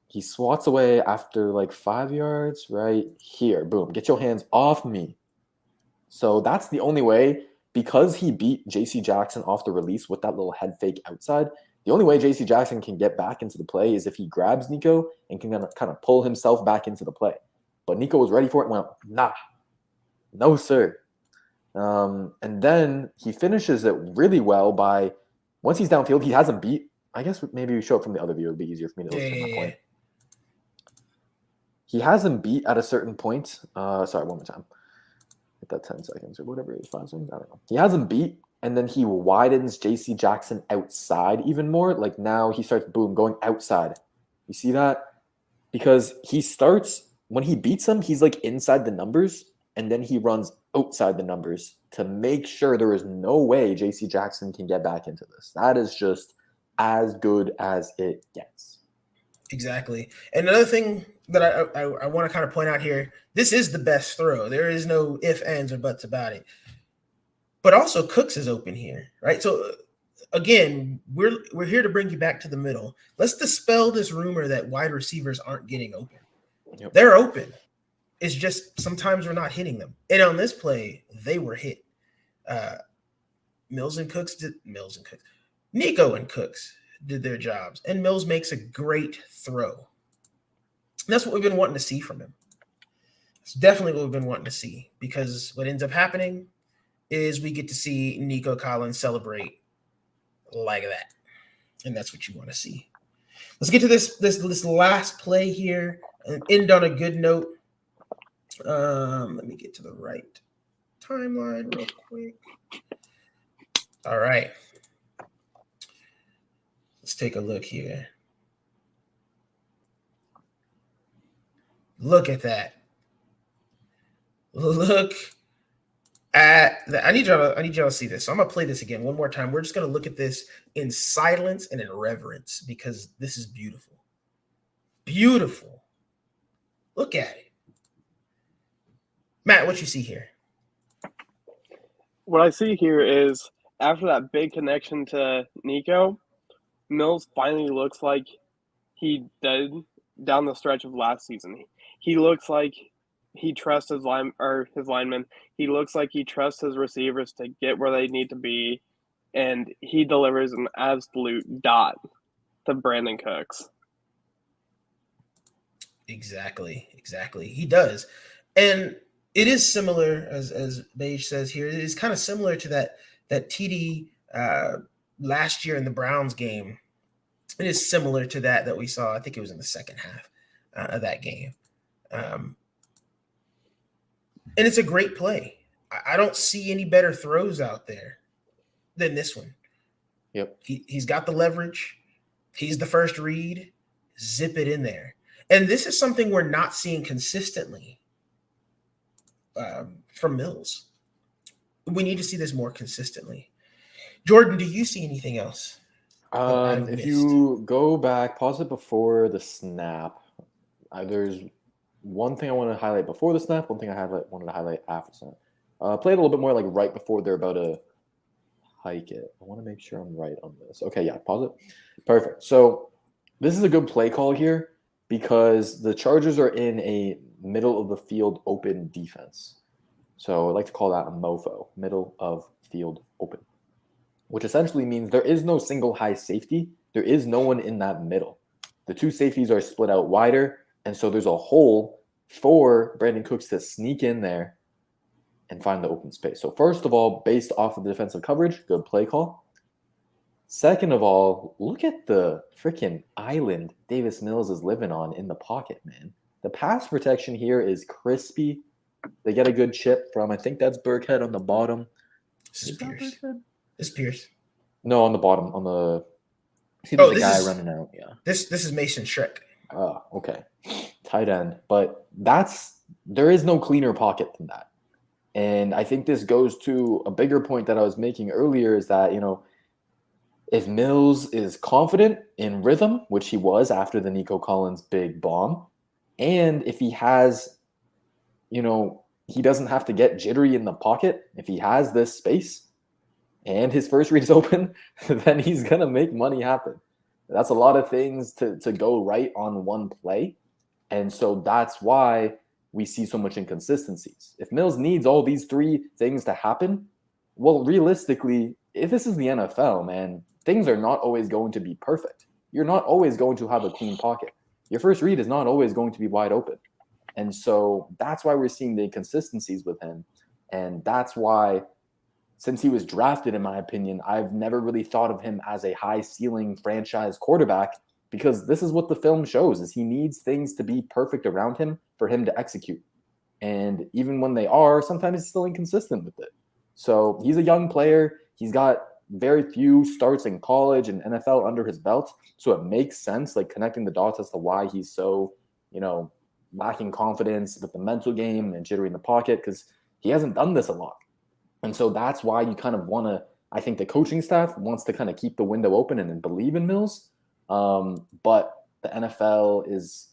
he swats away after like 5 yards right here. Boom. Get your hands off me. So that's the only way, because he beat J.C. Jackson off the release with that little head fake outside. The only way J.C. Jackson can get back into the play is if he grabs Nico and can kind of pull himself back into the play. But Nico was ready for it and went, nah, no, sir. And then he finishes it really well by, once he's downfield, he has him beat. I guess maybe we show it from the other view. It would be easier for me to illustrate my point. He has him beat at a certain point. Sorry, one more time. Hit that 10 seconds or whatever it is, 5 seconds. I don't know. He has him beat, and then he widens J.C. Jackson outside even more. Like now he starts, boom, going outside. You see that? Because he starts, when he beats him, he's like inside the numbers, and then he runs outside the numbers to make sure there is no way J.C. Jackson can get back into this. That is just as good as it gets. Exactly. And another thing that I want to kind of point out here, this is the best throw. There is no if, ands, or buts about it. But also Cooks is open here, right? So again, we're here to bring you back to the middle. Let's dispel this rumor that wide receivers aren't getting open. Yep. They're open. It's just sometimes we're not hitting them. And on this play, they were hit. Nico and Cooks did their jobs, and Mills makes a great throw. And that's what we've been wanting to see from him. It's definitely what we've been wanting to see, because what ends up happening is we get to see Nico Collins celebrate like that, and that's what you want to see. Let's get to this last play here and end on a good note. Let me get to the right timeline real quick. All right. Let's take a look here. Look at that. Look at that. I need y'all to see this. So I'm gonna play this again one more time. We're just gonna look at this in silence and in reverence, because this is beautiful. Beautiful. Look at it. Matt, what you see here? What I see here is, after that big connection to Nico, Mills finally looks like he did down the stretch of last season. He looks like he trusts his linemen. He looks like he trusts his receivers to get where they need to be, and he delivers an absolute dot to Brandon Cooks. Exactly. He does. And it is similar, as Beige says here, it is kind of similar to that TD last year in the Browns game. It is similar to that we saw. I think it was in the second half of that game. And it's a great play. I don't see any better throws out there than this one. Yep. He's got the leverage. He's the first read. Zip it in there. And this is something we're not seeing consistently from Mills. We need to see this more consistently. Jordan, do you see anything else? If you go back, pause it before the snap. There's one thing I want to highlight before the snap, one thing I wanted to highlight after the snap. Play it a little bit more like right before they're about to hike it. I want to make sure I'm right on this. Okay, yeah, pause it. Perfect. So this is a good play call here, because the Chargers are in a middle of the field open defense. So I like to call that a MOFO, middle of field open, which essentially means there is no single high safety. There is no one in that middle. The two safeties are split out wider, and so there's a hole for Brandon Cooks to sneak in there and find the open space. So first of all, based off of the defensive coverage, good play call. Second of all, look at the freaking island Davis Mills is living on in the pocket, man. The pass protection here is crispy. They get a good chip from, I think that's Burkhead on the bottom. This is Pierce. This is Pierce. No, on the bottom, on the. See, there's a guy running out. Yeah. This is Mason Shrek. Oh, okay. Tight end, but there is no cleaner pocket than that. And I think this goes to a bigger point that I was making earlier, is that, if Mills is confident in rhythm, which he was after the Nico Collins big bomb, and if he has, he doesn't have to get jittery in the pocket, if he has this space and his first read is open, then he's going to make money happen. That's a lot of things to go right on one play. And so that's why we see so much inconsistencies. If Mills needs all these three things to happen, well, realistically, if this is the NFL, man, things are not always going to be perfect. You're not always going to have a clean pocket. Your first read is not always going to be wide open. And so that's why we're seeing the inconsistencies with him. And that's why, since he was drafted, in my opinion, I've never really thought of him as a high ceiling franchise quarterback, because this is what the film shows, is he needs things to be perfect around him for him to execute. And even when they are, sometimes he's still inconsistent with it. So he's a young player. He's got very few starts in college and NFL under his belt. So it makes sense, like connecting the dots as to why he's so, lacking confidence with the mental game and jittery in the pocket, because he hasn't done this a lot. And so that's why you kind of want to, I think the coaching staff wants to kind of keep the window open and believe in Mills. But the NFL is,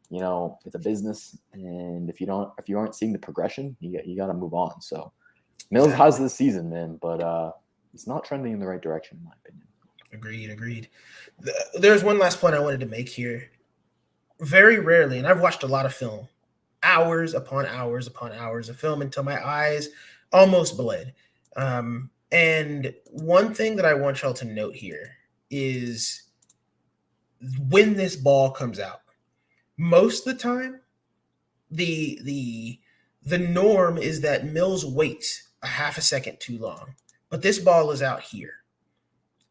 it's a business, and if you aren't seeing the progression, you got to move on. So Mills has this season, man, but it's not trending in the right direction, in my opinion. Agreed. There's one last point I wanted to make here. Very rarely, and I've watched a lot of film, hours upon hours upon hours of film until my eyes almost bled. And one thing that I want y'all to note here is when this ball comes out, most of the time, the norm is that Mills waits a half a second too long. But this ball is out here,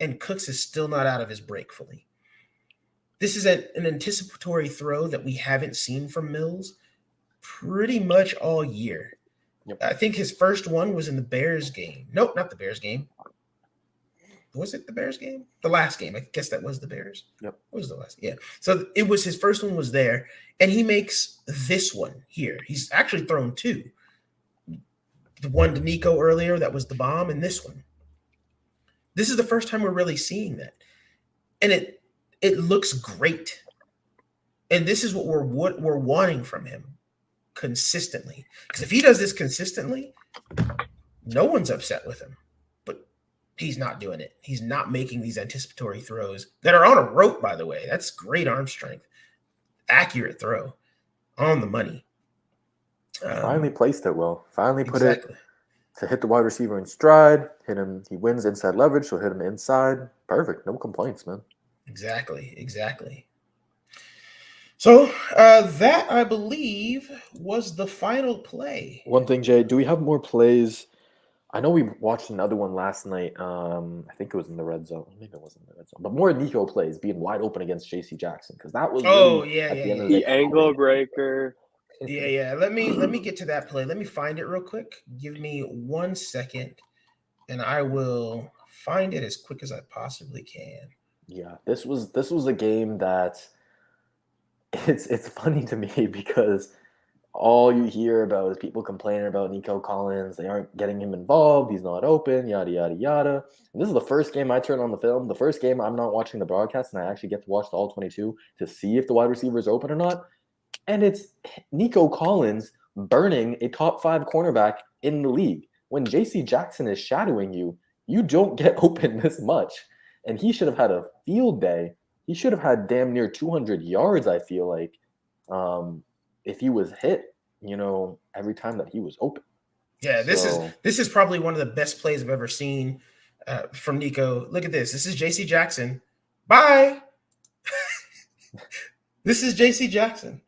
and Cooks is still not out of his break fully. This is an anticipatory throw that we haven't seen from Mills pretty much all year. Yep. I think his first one was in the Bears game. Nope, not the Bears game. Was it the Bears game? The last game. I guess that was the Bears. Yep. What was the last? Yeah. So it was his first one was there, and he makes this one here. He's actually thrown two. The one to Nico earlier, that was the bomb, and this one. This is the first time we're really seeing that. And it looks great. And this is what we're wanting from him consistently. Because if he does this consistently, no one's upset with him. But he's not doing it. He's not making these anticipatory throws that are on a rope, by the way. That's great arm strength. Accurate throw on the money. Finally placed it well. Finally put it to hit the wide receiver in stride. Hit him. He wins inside leverage, so hit him inside. Perfect. No complaints, man. Exactly. So that, I believe, was the final play. One thing, Jay, do we have more plays? I know we watched another one last night. I think it was in the red zone. Maybe it wasn't in the red zone. But more Nico plays being wide open against J.C. Jackson, because that was the angle breaker. Yeah. Let me get to that play. Let me find it real quick. Give me 1 second, and I will find it as quick as I possibly can. Yeah, this was a game that it's funny to me because all you hear about is people complaining about Nico Collins. They aren't getting him involved. He's not open, yada, yada, yada. And this is the first game I turn on the film. The first game I'm not watching the broadcast, and I actually get to watch the all 22 to see if the wide receiver is open or not. And it's Nico Collins burning a top 5 cornerback in the league. When J.C. Jackson is shadowing you, you don't get open this much. And he should have had a field day. He should have had damn near 200 yards, I feel like, if he was hit, every time that he was open. Yeah, this is probably one of the best plays I've ever seen from Nico. Look at this. This is J.C. Jackson. Bye. This is J.C. Jackson.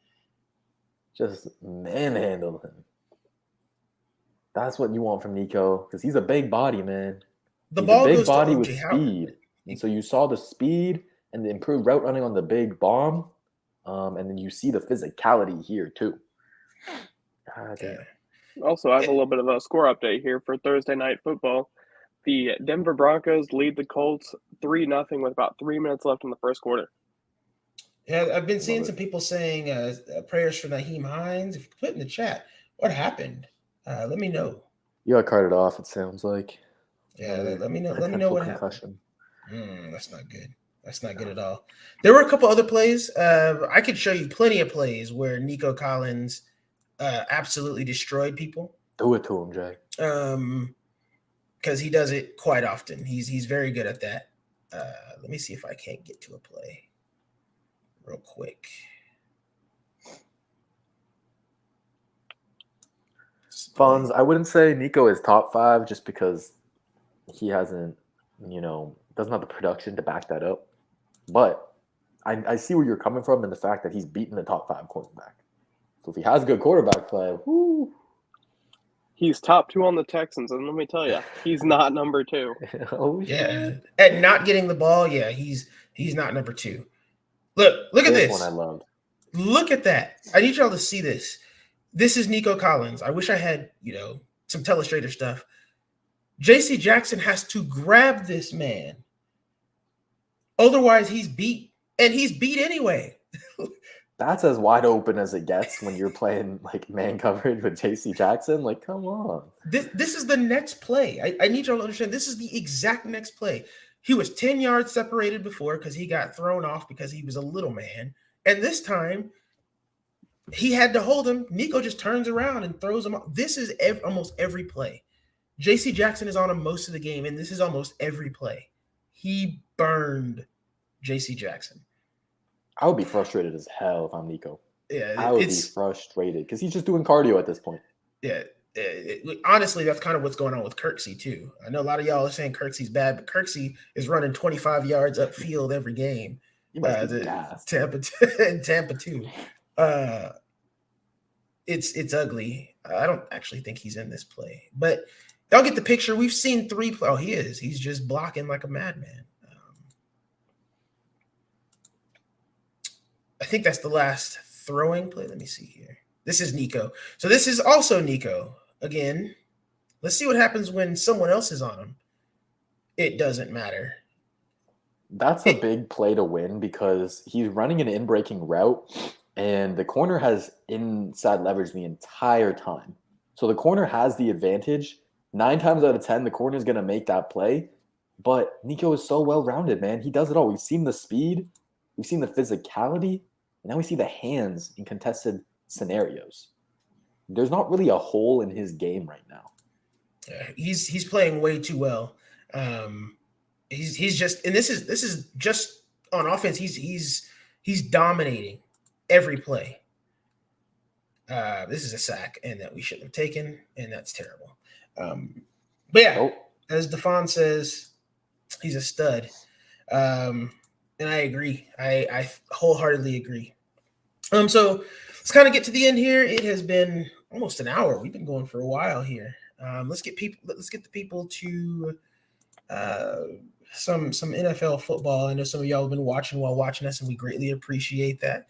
Just manhandle him. That's what you want from Nico, because he's a big body, man. The ball big goes body to with speed. And so you saw the speed and the improved route running on the big bomb. And then you see the physicality here too. Yeah. Also, I have a little bit of a score update here for Thursday Night Football. The Denver Broncos lead the Colts 3-0 with about 3 minutes left in the first quarter. Yeah, I've been seeing some people saying prayers for Naheem Hines. If you put in the chat, what happened? Let me know. You got carted off, it sounds like. Yeah, let me know. Let me know what concussion. happened. That's not good. That's not good at all. There were a couple other plays. I could show you plenty of plays where Nico Collins absolutely destroyed people. Do it to him, Jay. Because he does it quite often. He's very good at that. Let me see if I can't get to a play real quick. Fonz, I wouldn't say Nico is top 5 just because he hasn't, doesn't have the production to back that up. But I see where you're coming from in the fact that he's beaten the top 5 quarterback. So if he has good quarterback play, whoo. He's top 2 on the Texans, and let me tell you, he's not number 2. Oh, yeah. At not getting the ball, yeah, he's not number 2. Look at this. One I loved. Look at that. I need y'all to see this. This is Nico Collins. I wish I had, some Telestrator stuff. J.C. Jackson has to grab this man. Otherwise, he's beat. And he's beat anyway. That's as wide open as it gets when you're playing like man coverage with J.C. Jackson. Like, come on. This is the next play. I need y'all to understand. This is the exact next play. He was 10 yards separated before because he got thrown off because he was a little man. And this time, he had to hold him. Nico just turns around and throws him off. This is almost every play. J.C. Jackson is on him most of the game, and this is almost every play. He burned J.C. Jackson. I would be frustrated as hell if I'm Nico. Yeah, I would be frustrated because he's just doing cardio at this point. Yeah, honestly, that's kind of what's going on with Kirksey too. I know a lot of y'all are saying Kirksey's bad, but Kirksey is running 25 yards upfield every game. Tampa too. It's ugly. I don't actually think he's in this play, but y'all get the picture. We've seen 3 play. Oh, he is. He's just blocking like a madman. I think that's the last throwing play. Let me see here. This is Nico. So this is also Nico. Again, let's see what happens when someone else is on him. It doesn't matter. That's a big play to win because he's running an in-breaking route, and the corner has inside leverage the entire time. So the corner has the advantage. 9 times out of 10, the corner is going to make that play. But Nico is so well-rounded, man. He does it all. We've seen the speed. We've seen the physicality. And now we see the hands in contested scenarios. There's not really a hole in his game right now. He's playing way too well. He's just, and this is just on offense. He's dominating every play. This is a sack, and that we shouldn't have taken, and that's terrible. But yeah, as Defon says, he's a stud. And I agree. I wholeheartly agree. So let's kind of get to the end here. It has been almost an hour. We've been going for a while here. Let's get the people to some NFL football. I know some of y'all have been watching while watching us, and we greatly appreciate that.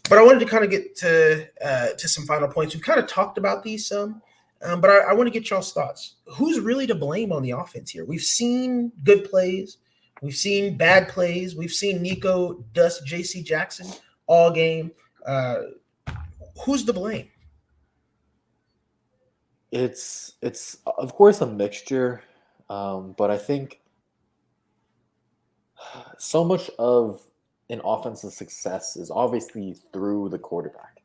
But I wanted to kind of get to some final points. We've kind of talked about these some, but I want to get y'all's thoughts. Who's really to blame on the offense here? We've seen good plays. We've seen bad plays. We've seen Nico dust J.C. Jackson all game. Who's to blame? It's of course a mixture, but I think so much of an offensive success is obviously through the quarterback.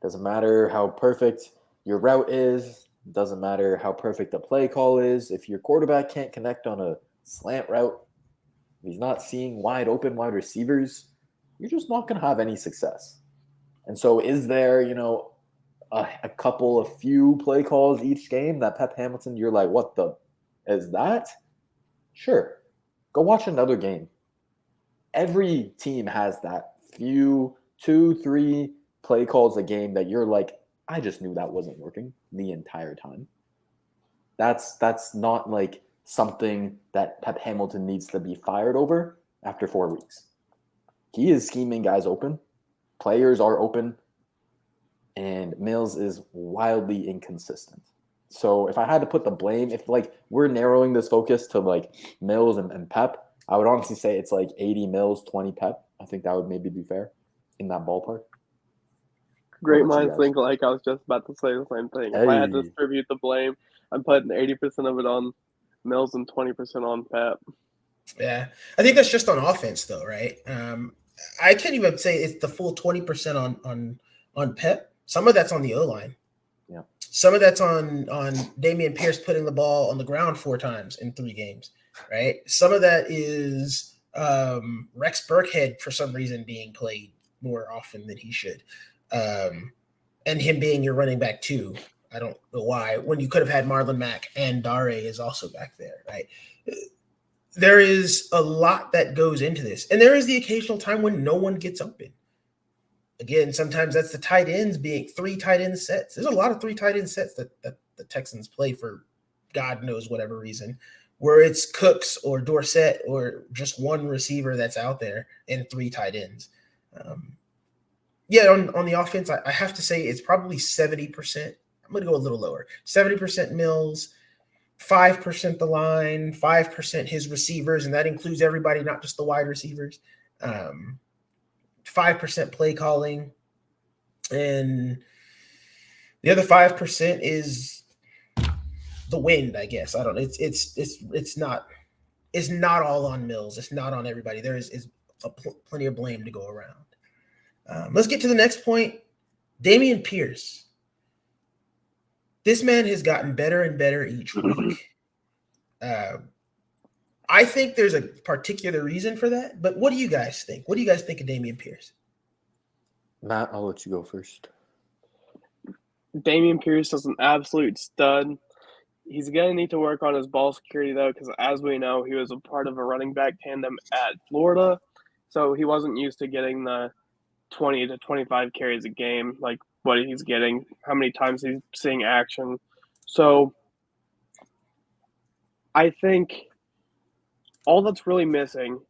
Doesn't matter how perfect your route is. Doesn't matter how perfect the play call is. If your quarterback can't connect on a slant route, if he's not seeing wide open wide receivers, you're just not going to have any success. And so is there, a few play calls each game that Pep Hamilton, you're like, what the is that? Sure. Go watch another game. Every team has that few 2-3 play calls a game that you're like, I just knew that wasn't working the entire time. That's not like something that Pep Hamilton needs to be fired over after 4 weeks. He is scheming guys open. Players are open. And Mills is wildly inconsistent. So if I had to put the blame, if we're narrowing this focus to Mills and Pep, I would honestly say it's 80 Mills, 20 Pep. I think that would maybe be fair in that ballpark. Great minds think alike. I was just about to say the same thing. If I had to distribute the blame, I'm putting 80% of it on Mills and 20% on Pep. Yeah, I think that's just on offense, though, right? I can't even say it's the full 20% on Pep. Some of that's on the O-line. Yeah. Some of that's on Dameon Pierce putting the ball on the ground 4 times in 3 games, right? Some of that is Rex Burkhead for some reason being played more often than he should, and him being your running back too. I don't know why. When you could have had Marlon Mack and Dare is also back there, right? There is a lot that goes into this, and there is the occasional time when no one gets open. Again, sometimes that's the tight ends being 3 tight end sets. There's a lot of 3 tight end sets that the Texans play for God knows whatever reason, where it's Cooks or Dorsett or just one receiver that's out there and 3 tight ends. On the offense, I have to say it's probably 70%. I'm going to go a little lower. 70% Mills, 5% the line, 5% his receivers, and that includes everybody, not just the wide receivers. 5% play calling, and the other 5% is the wind, I guess. I don't know. It's not all on Mills. It's not on everybody. There is plenty of blame to go around. Let's get to the next point. Dameon Pierce. This man has gotten better and better each week. I think there's a particular reason for that, but what do you guys think? What do you guys think of Dameon Pierce? Matt, I'll let you go first. Dameon Pierce is an absolute stud. He's going to need to work on his ball security, though, because as we know, he was a part of a running back tandem at Florida, so he wasn't used to getting the 20 to 25 carries a game, like what he's getting, how many times he's seeing action. So I think all that's really missing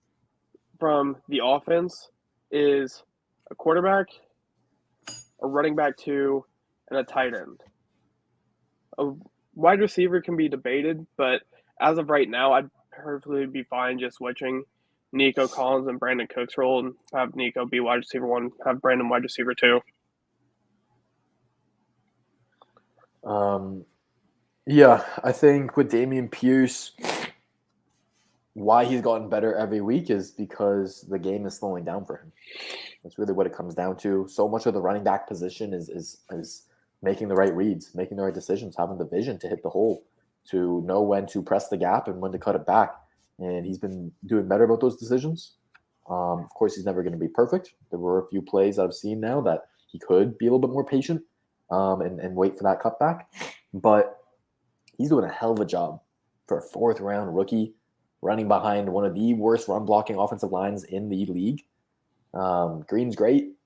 from the offense is a quarterback, a running back 2, and a tight end. A wide receiver can be debated, but as of right now, I'd perfectly be fine just switching Nico Collins and Brandon Cook's role and have Nico be wide receiver 1, have Brandon wide receiver 2. Yeah, I think with Dameon Pierce, why he's gotten better every week is because the game is slowing down for him. That's really what it comes down to. So much of the running back position is making the right reads, making the right decisions, having the vision to hit the hole, to know when to press the gap and when to cut it back. And he's been doing better about those decisions. Of course, he's never going to be perfect. There were a few plays I've seen now that he could be a little bit more patient and wait for that cutback. But he's doing a hell of a job for a fourth-round rookie running behind one of the worst run-blocking offensive lines in the league. Green's great.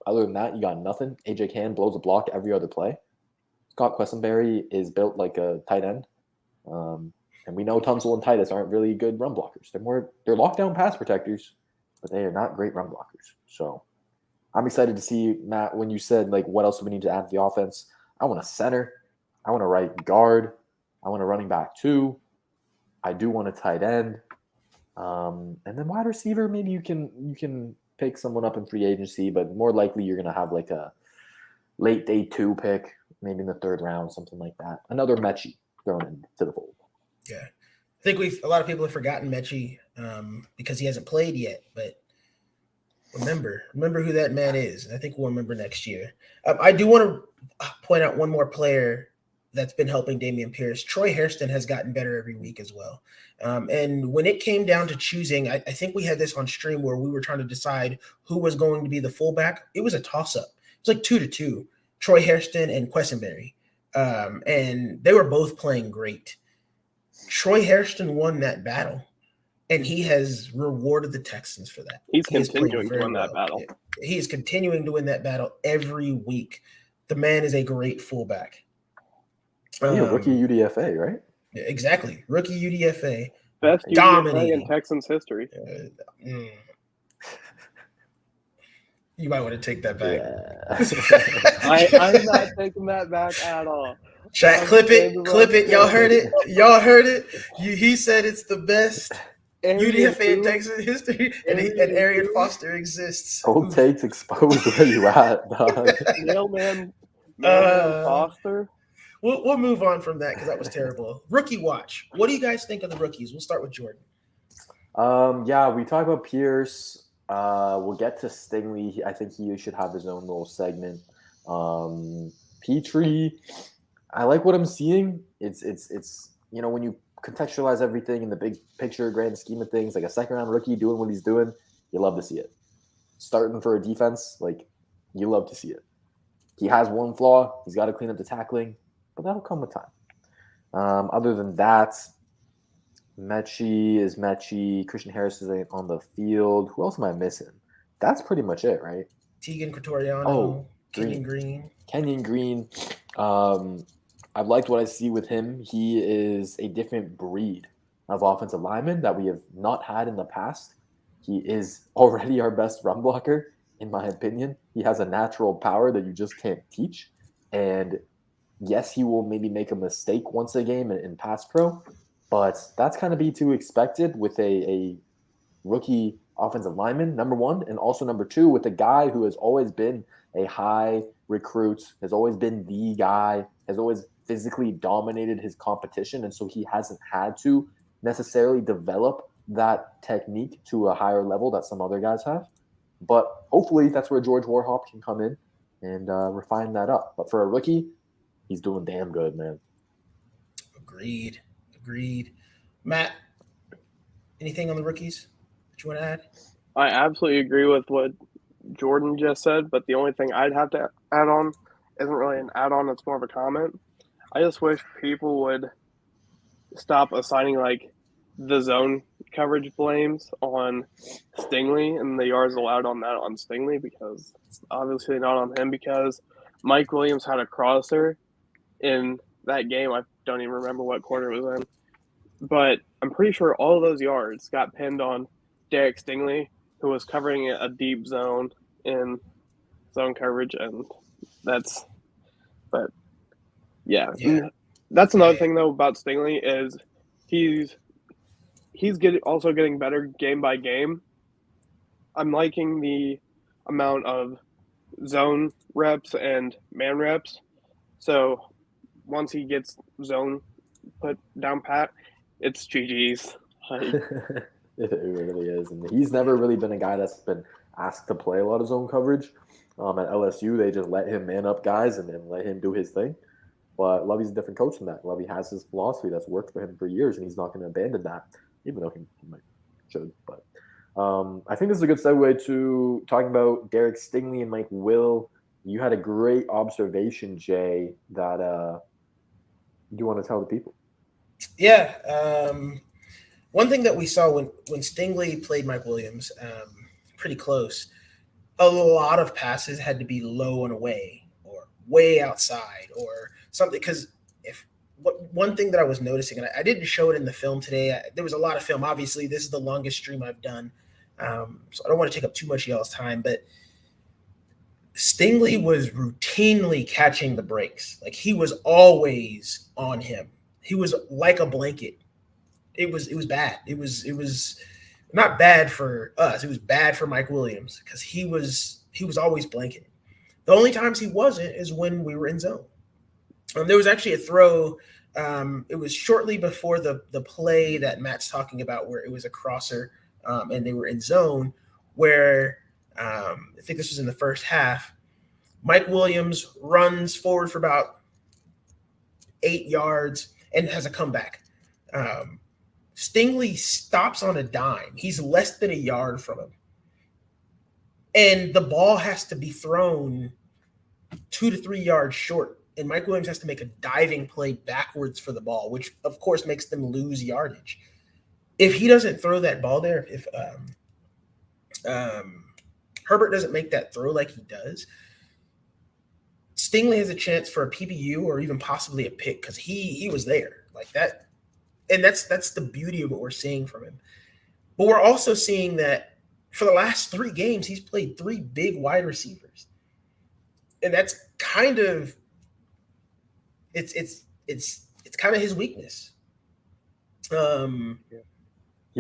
Other than that, you got nothing. AJ Cann blows a block every other play. Scott Quessenberry is built like a tight end. And we know Tunsil and Titus aren't really good run blockers. They're lockdown pass protectors, but they are not great run blockers. So I'm excited to see, Matt, when you said, like, what else do we need to add to the offense? I want a center. I want a right guard. I want a running back 2. I do want a tight end. And then wide receiver, maybe you can pick someone up in free agency, but more likely you're going to have like a late day 2 pick, maybe in the 3rd round, something like that. Another Mechie thrown into the fold. Yeah. I think a lot of people have forgotten Mechie because he hasn't played yet, but remember who that man is. And I think we'll remember next year. I do want to point out one more player that's been helping Dameon Pierce. Troy Hairston has gotten better every week as well. And when it came down to choosing, I think we had this on stream where we were trying to decide who was going to be the fullback. It was a toss-up. It was like 2-2, Troy Hairston and Quessenberry. And they were both playing great. Troy Hairston won that battle, and he has rewarded the Texans for that. He's continuing to win that battle. He is continuing to win that battle every week. The man is a great fullback. Rookie UDFA, right? Exactly. Rookie UDFA. Best UDFA in Texans history. You might want to take that back. Yeah. I'm not taking that back at all. Chat, clip it. Y'all heard it. He said it's the best UDFA in Texas history, and Arian Foster exists. Cold takes exposed where you at, dog. Mailman Foster. We'll move on from that because that was terrible. Rookie watch. What do you guys think of the rookies? We'll start with Jordan. Yeah, we talked about Pierce. We'll get to Stingley. I think he should have his own little segment. Petrie, I like what I'm seeing. It's when you contextualize everything in the big picture, grand scheme of things, like a second-round rookie doing what he's doing, you love to see it. Starting for a defense, like, you love to see it. He has one flaw. He's got to clean up the tackling, but that'll come with time. Other than that, Mechie is Mechie. Christian Harris is on the field. Who else am I missing? That's pretty much it, right? Tegan Quatoriano. Kenyon Green. I've liked what I see with him. He is a different breed of offensive lineman that we have not had in the past. He is already our best run blocker, in my opinion. He has a natural power that you just can't teach. And yes, he will maybe make a mistake once a game in pass pro, but that's kind of be to expected with a rookie offensive lineman, number one, and also number two, with a guy who has always been a high recruit, has always been the guy, has always physically dominated his competition, and so he hasn't had to necessarily develop that technique to a higher level that some other guys have. But hopefully that's where George Warhop can come in and refine that up. But for a rookie, he's doing damn good, man. Agreed. Matt, anything on the rookies that you want to add? I absolutely agree with what Jordan just said, but the only thing I'd have to add on isn't really an add-on, it's more of a comment. I just wish people would stop assigning like the zone coverage blames on Stingley and the yards allowed on that on Stingley, because it's obviously not on him, because Mike Williams had a crosser in that game. I don't even remember what quarter it was in, but I'm pretty sure all of those yards got pinned on Derek Stingley, who was covering a deep zone in zone coverage, and that's, but yeah. That's another thing though about Stingley is he's also getting better game by game. I'm liking the amount of zone reps and man reps. So once he gets zone put down pat, it's GG's. Like, It really is. And he's never really been a guy that's been asked to play a lot of zone coverage. At LSU, they just let him man up guys and then let him do his thing. But Lovey's a different coach than that. Lovey has his philosophy that's worked for him for years, and he's not going to abandon that, even though he might should. But I think this is a good segue to talking about Derek Stingley and Mike Will. You had a great observation, Jay, that you want to tell the people. Yeah. One thing that we saw when Stingley played Mike Williams, pretty close, a lot of passes had to be low and away or way outside or something. Because one thing that I was noticing, and I didn't show it in the film today, there was a lot of film. Obviously, this is the longest stream I've done, so I don't want to take up too much of y'all's time. But Stingley was routinely catching the breaks. Like, he was always on him. He was like a blanket. It was bad. It was not bad for us. It was bad for Mike Williams because he was always blanketing. The only times he wasn't is when we were in zone. There was actually a throw. It was shortly before the play that Matt's talking about, where it was a crosser and they were in zone, where I think this was in the first half. Mike Williams runs forward for about 8 yards and has a comeback. Stingley stops on a dime. He's less than a yard from him. And the ball has to be thrown 2 to 3 yards short. And Mike Williams has to make a diving play backwards for the ball, which, of course, makes them lose yardage. If he doesn't throw that ball there, if Herbert doesn't make that throw like he does, Stingley has a chance for a PBU or even possibly a pick because he was there like that. And that's the beauty of what we're seeing from him. But we're also seeing that for the last 3 games, he's played 3 big wide receivers. And that's kind of it's kind of his weakness. He's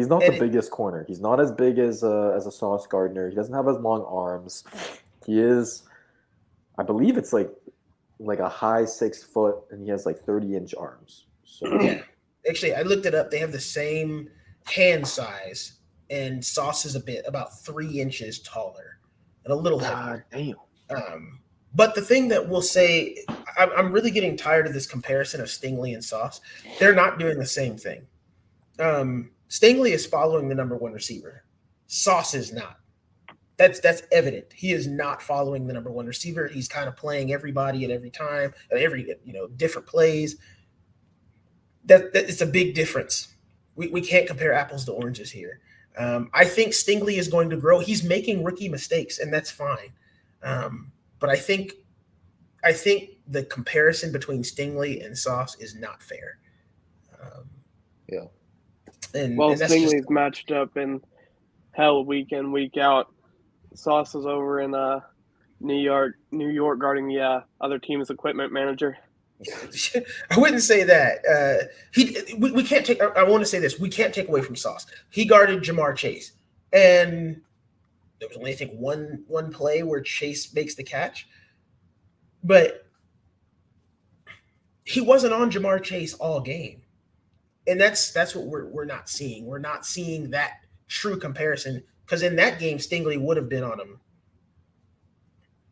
not the biggest corner. He's not as big as a Sauce Gardner. He doesn't have as long arms. He is, I believe it's like a high 6 foot, and he has like 30-inch arms. So yeah. Actually, I looked it up. They have the same hand size, and Sauce is about 3 inches taller and a little heavier. Damn. But the thing that we'll say, I'm really getting tired of this comparison of Stingley and Sauce. They're not doing the same thing. Stingley is following the number 1 receiver. Sauce is not. That's evident. He is not following the number 1 receiver. He's kind of playing everybody at every time, at every different plays. That it's a big difference. We can't compare apples to oranges here. I think Stingley is going to grow. He's making rookie mistakes, and that's fine. But I think the comparison between Stingley and Sauce is not fair. Yeah. And Stingley's matched up in hell week in, week out. Sauce is over in New York guarding the other team's equipment manager. I wouldn't say that. We can't take. I want to say this: we can't take away from Sauce. He guarded Jamar Chase, and there was only, I think, one play where Chase makes the catch, but he wasn't on Jamar Chase all game, and that's what we're not seeing. We're not seeing that true comparison Because in that game, Stingley would have been on him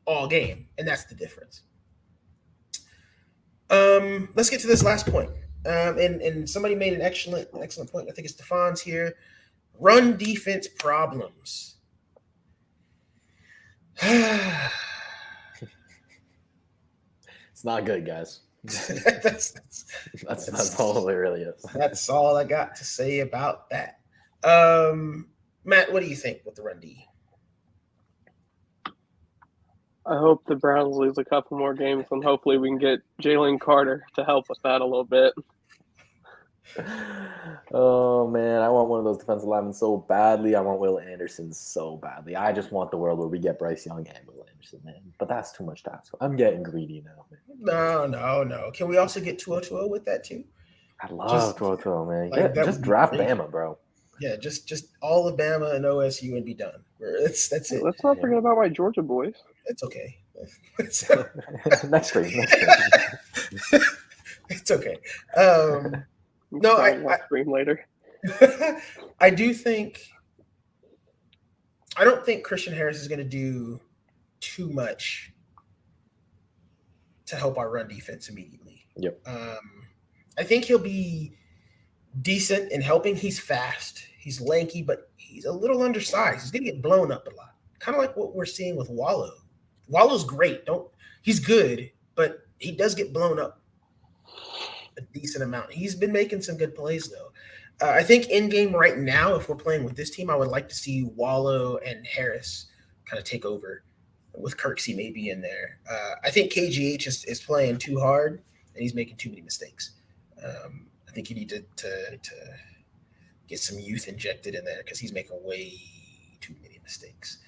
all game, and that's the difference. Let's get to this last point. And somebody made an excellent point. I think it's Stefan's here. Run defense problems. It's not good, guys. that's all it really is. That's all I got to say about that. Matt, what do you think with the run D? I hope the Browns lose a couple more games, and hopefully we can get Jalen Carter to help with that a little bit. Oh, man, I want one of those defensive linemen so badly. I want Will Anderson so badly. I just want the world where we get Bryce Young and Will Anderson, man. But that's too much time. So I'm getting greedy now, man. No. Can we also get 202 with that too? I love 202, man. Like, just draft Bama, bro. Yeah, just all of Bama and OSU and be done. That's it. Let's not forget about my Georgia boys. It's okay. Next stream. It's okay. No, I stream later. I do think. I don't think Christian Harris is going to do too much to help our run defense immediately. Yep. I think he'll be decent in helping. He's fast. He's lanky, but he's a little undersized. He's going to get blown up a lot. Kind of like what we're seeing with Wallow. Wallow's great. He's good, but he does get blown up a decent amount. He's been making some good plays, though. I think in game right now, if we're playing with this team, I would like to see Wallow and Harris kind of take over with Kirksey maybe in there. I think KGH is playing too hard, and he's making too many mistakes. I think you need to get some youth injected in there because he's making way too many mistakes.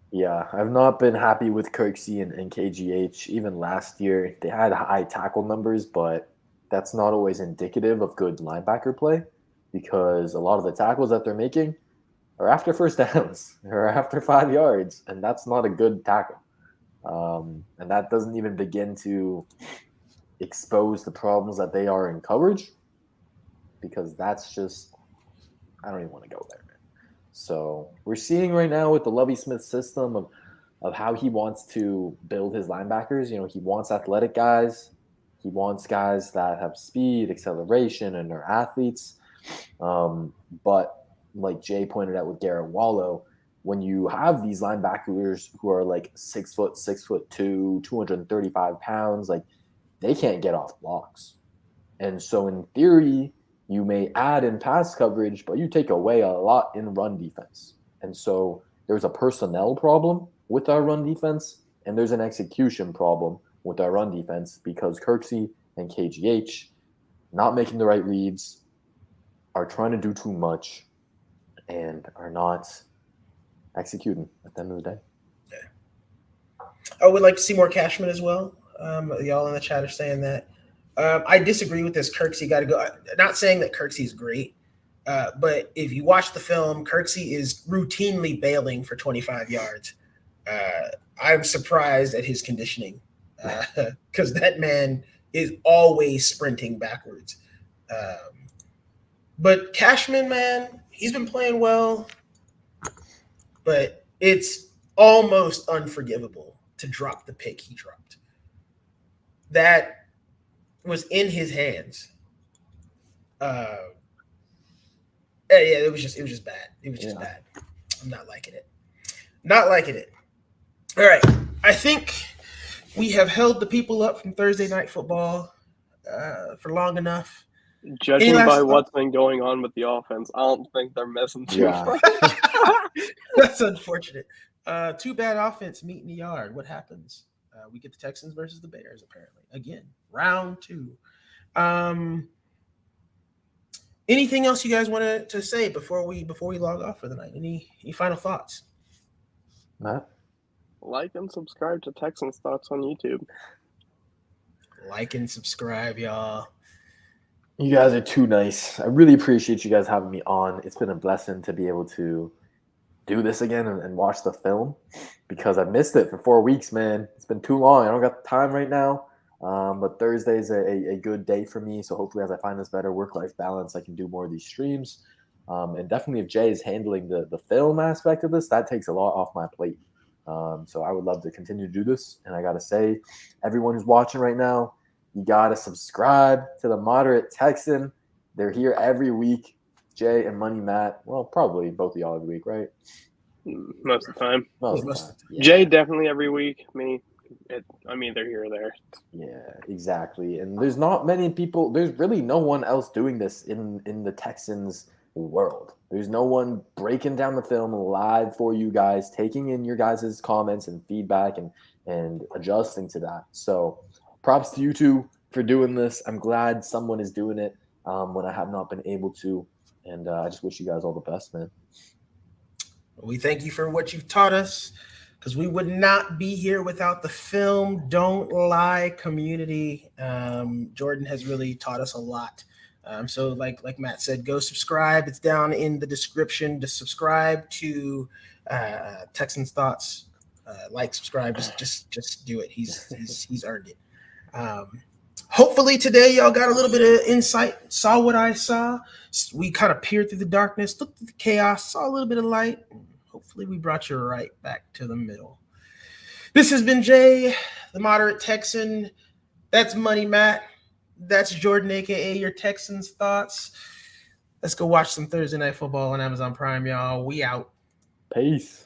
Yeah, I've not been happy with Kirksey and KGH. Even last year, they had high tackle numbers, but that's not always indicative of good linebacker play because a lot of the tackles that they're making are after first downs or after 5 yards, and that's not a good tackle. And that doesn't even begin to expose the problems that they are in coverage because that's just – I don't even want to go there. So we're seeing right now with the Lovie Smith system of how he wants to build his linebackers. You know, he wants athletic guys. He wants guys that have speed, acceleration, and are athletes. But like Jay pointed out with Garrett Wallow, when you have these linebackers who are like 6 foot, 6'2", 235 pounds, like they can't get off blocks. And so in theory, you may add in pass coverage, but you take away a lot in run defense. And so there's a personnel problem with our run defense, and there's an execution problem with our run defense because Kirksey and KGH not making the right reads, are trying to do too much, and are not executing at the end of the day. Yeah. I would like to see more Cashman as well. Y'all in the chat are saying that. I disagree with this. Kirksey got to go. Not saying that Kirksey is great, but if you watch the film, Kirksey is routinely bailing for 25 yards. I'm surprised at his conditioning because that man is always sprinting backwards. But Cashman, man, he's been playing well, but it's almost unforgivable to drop the pick he dropped. That was in his hands. Yeah, it was just bad. It was just bad. I'm not liking it. Not liking it. All right. I think we have held the people up from Thursday Night Football for long enough. Judging by what's been going on with the offense, I don't think they're missing too much. That's unfortunate. Two bad offense meet in the yard. What happens? We get the Texans versus the Bears, apparently. Again, round 2. Anything else you guys wanted to say before we log off for the night? Any final thoughts? Matt? Like and subscribe to Texans Thoughts on YouTube. Like and subscribe, y'all. You guys are too nice. I really appreciate you guys having me on. It's been a blessing to be able to do this again and watch the film because I missed it for 4 weeks, man. It's been too long. I don't got the time right now. But Thursday is a good day for me. So hopefully as I find this better work-life balance, I can do more of these streams. And definitely if Jay is handling the film aspect of this, that takes a lot off my plate. So I would love to continue to do this. And I got to say, everyone who's watching right now, you got to subscribe to the Moderate Texan. They're here every week. Jay and Money Matt, well, probably both of y'all every week, right? Most of the time. Most of the time. Yeah. Jay definitely every week. Me, I'm either here or there. Yeah, exactly. And there's not many people. There's really no one else doing this in the Texans world. There's no one breaking down the film live for you guys, taking in your guys' comments and feedback and adjusting to that. So props to you two for doing this. I'm glad someone is doing it when I have not been able to. And I just wish you guys all the best, man. We thank you for what you've taught us, because we would not be here without the Film Don't Lie community. Jordan has really taught us a lot. So like Matt said, go subscribe. It's down in the description to subscribe to Texans Thoughts. Subscribe, just do it. He's earned it. Hopefully today y'all got a little bit of insight, saw what I saw. We kind of peered through the darkness, looked at the chaos, saw a little bit of light. Hopefully we brought you right back to the middle. This has been Jay, the Moderate Texan. That's Money Matt. That's Jordan, a.k.a. your Texans Thoughts. Let's go watch some Thursday Night Football on Amazon Prime, y'all. We out. Peace.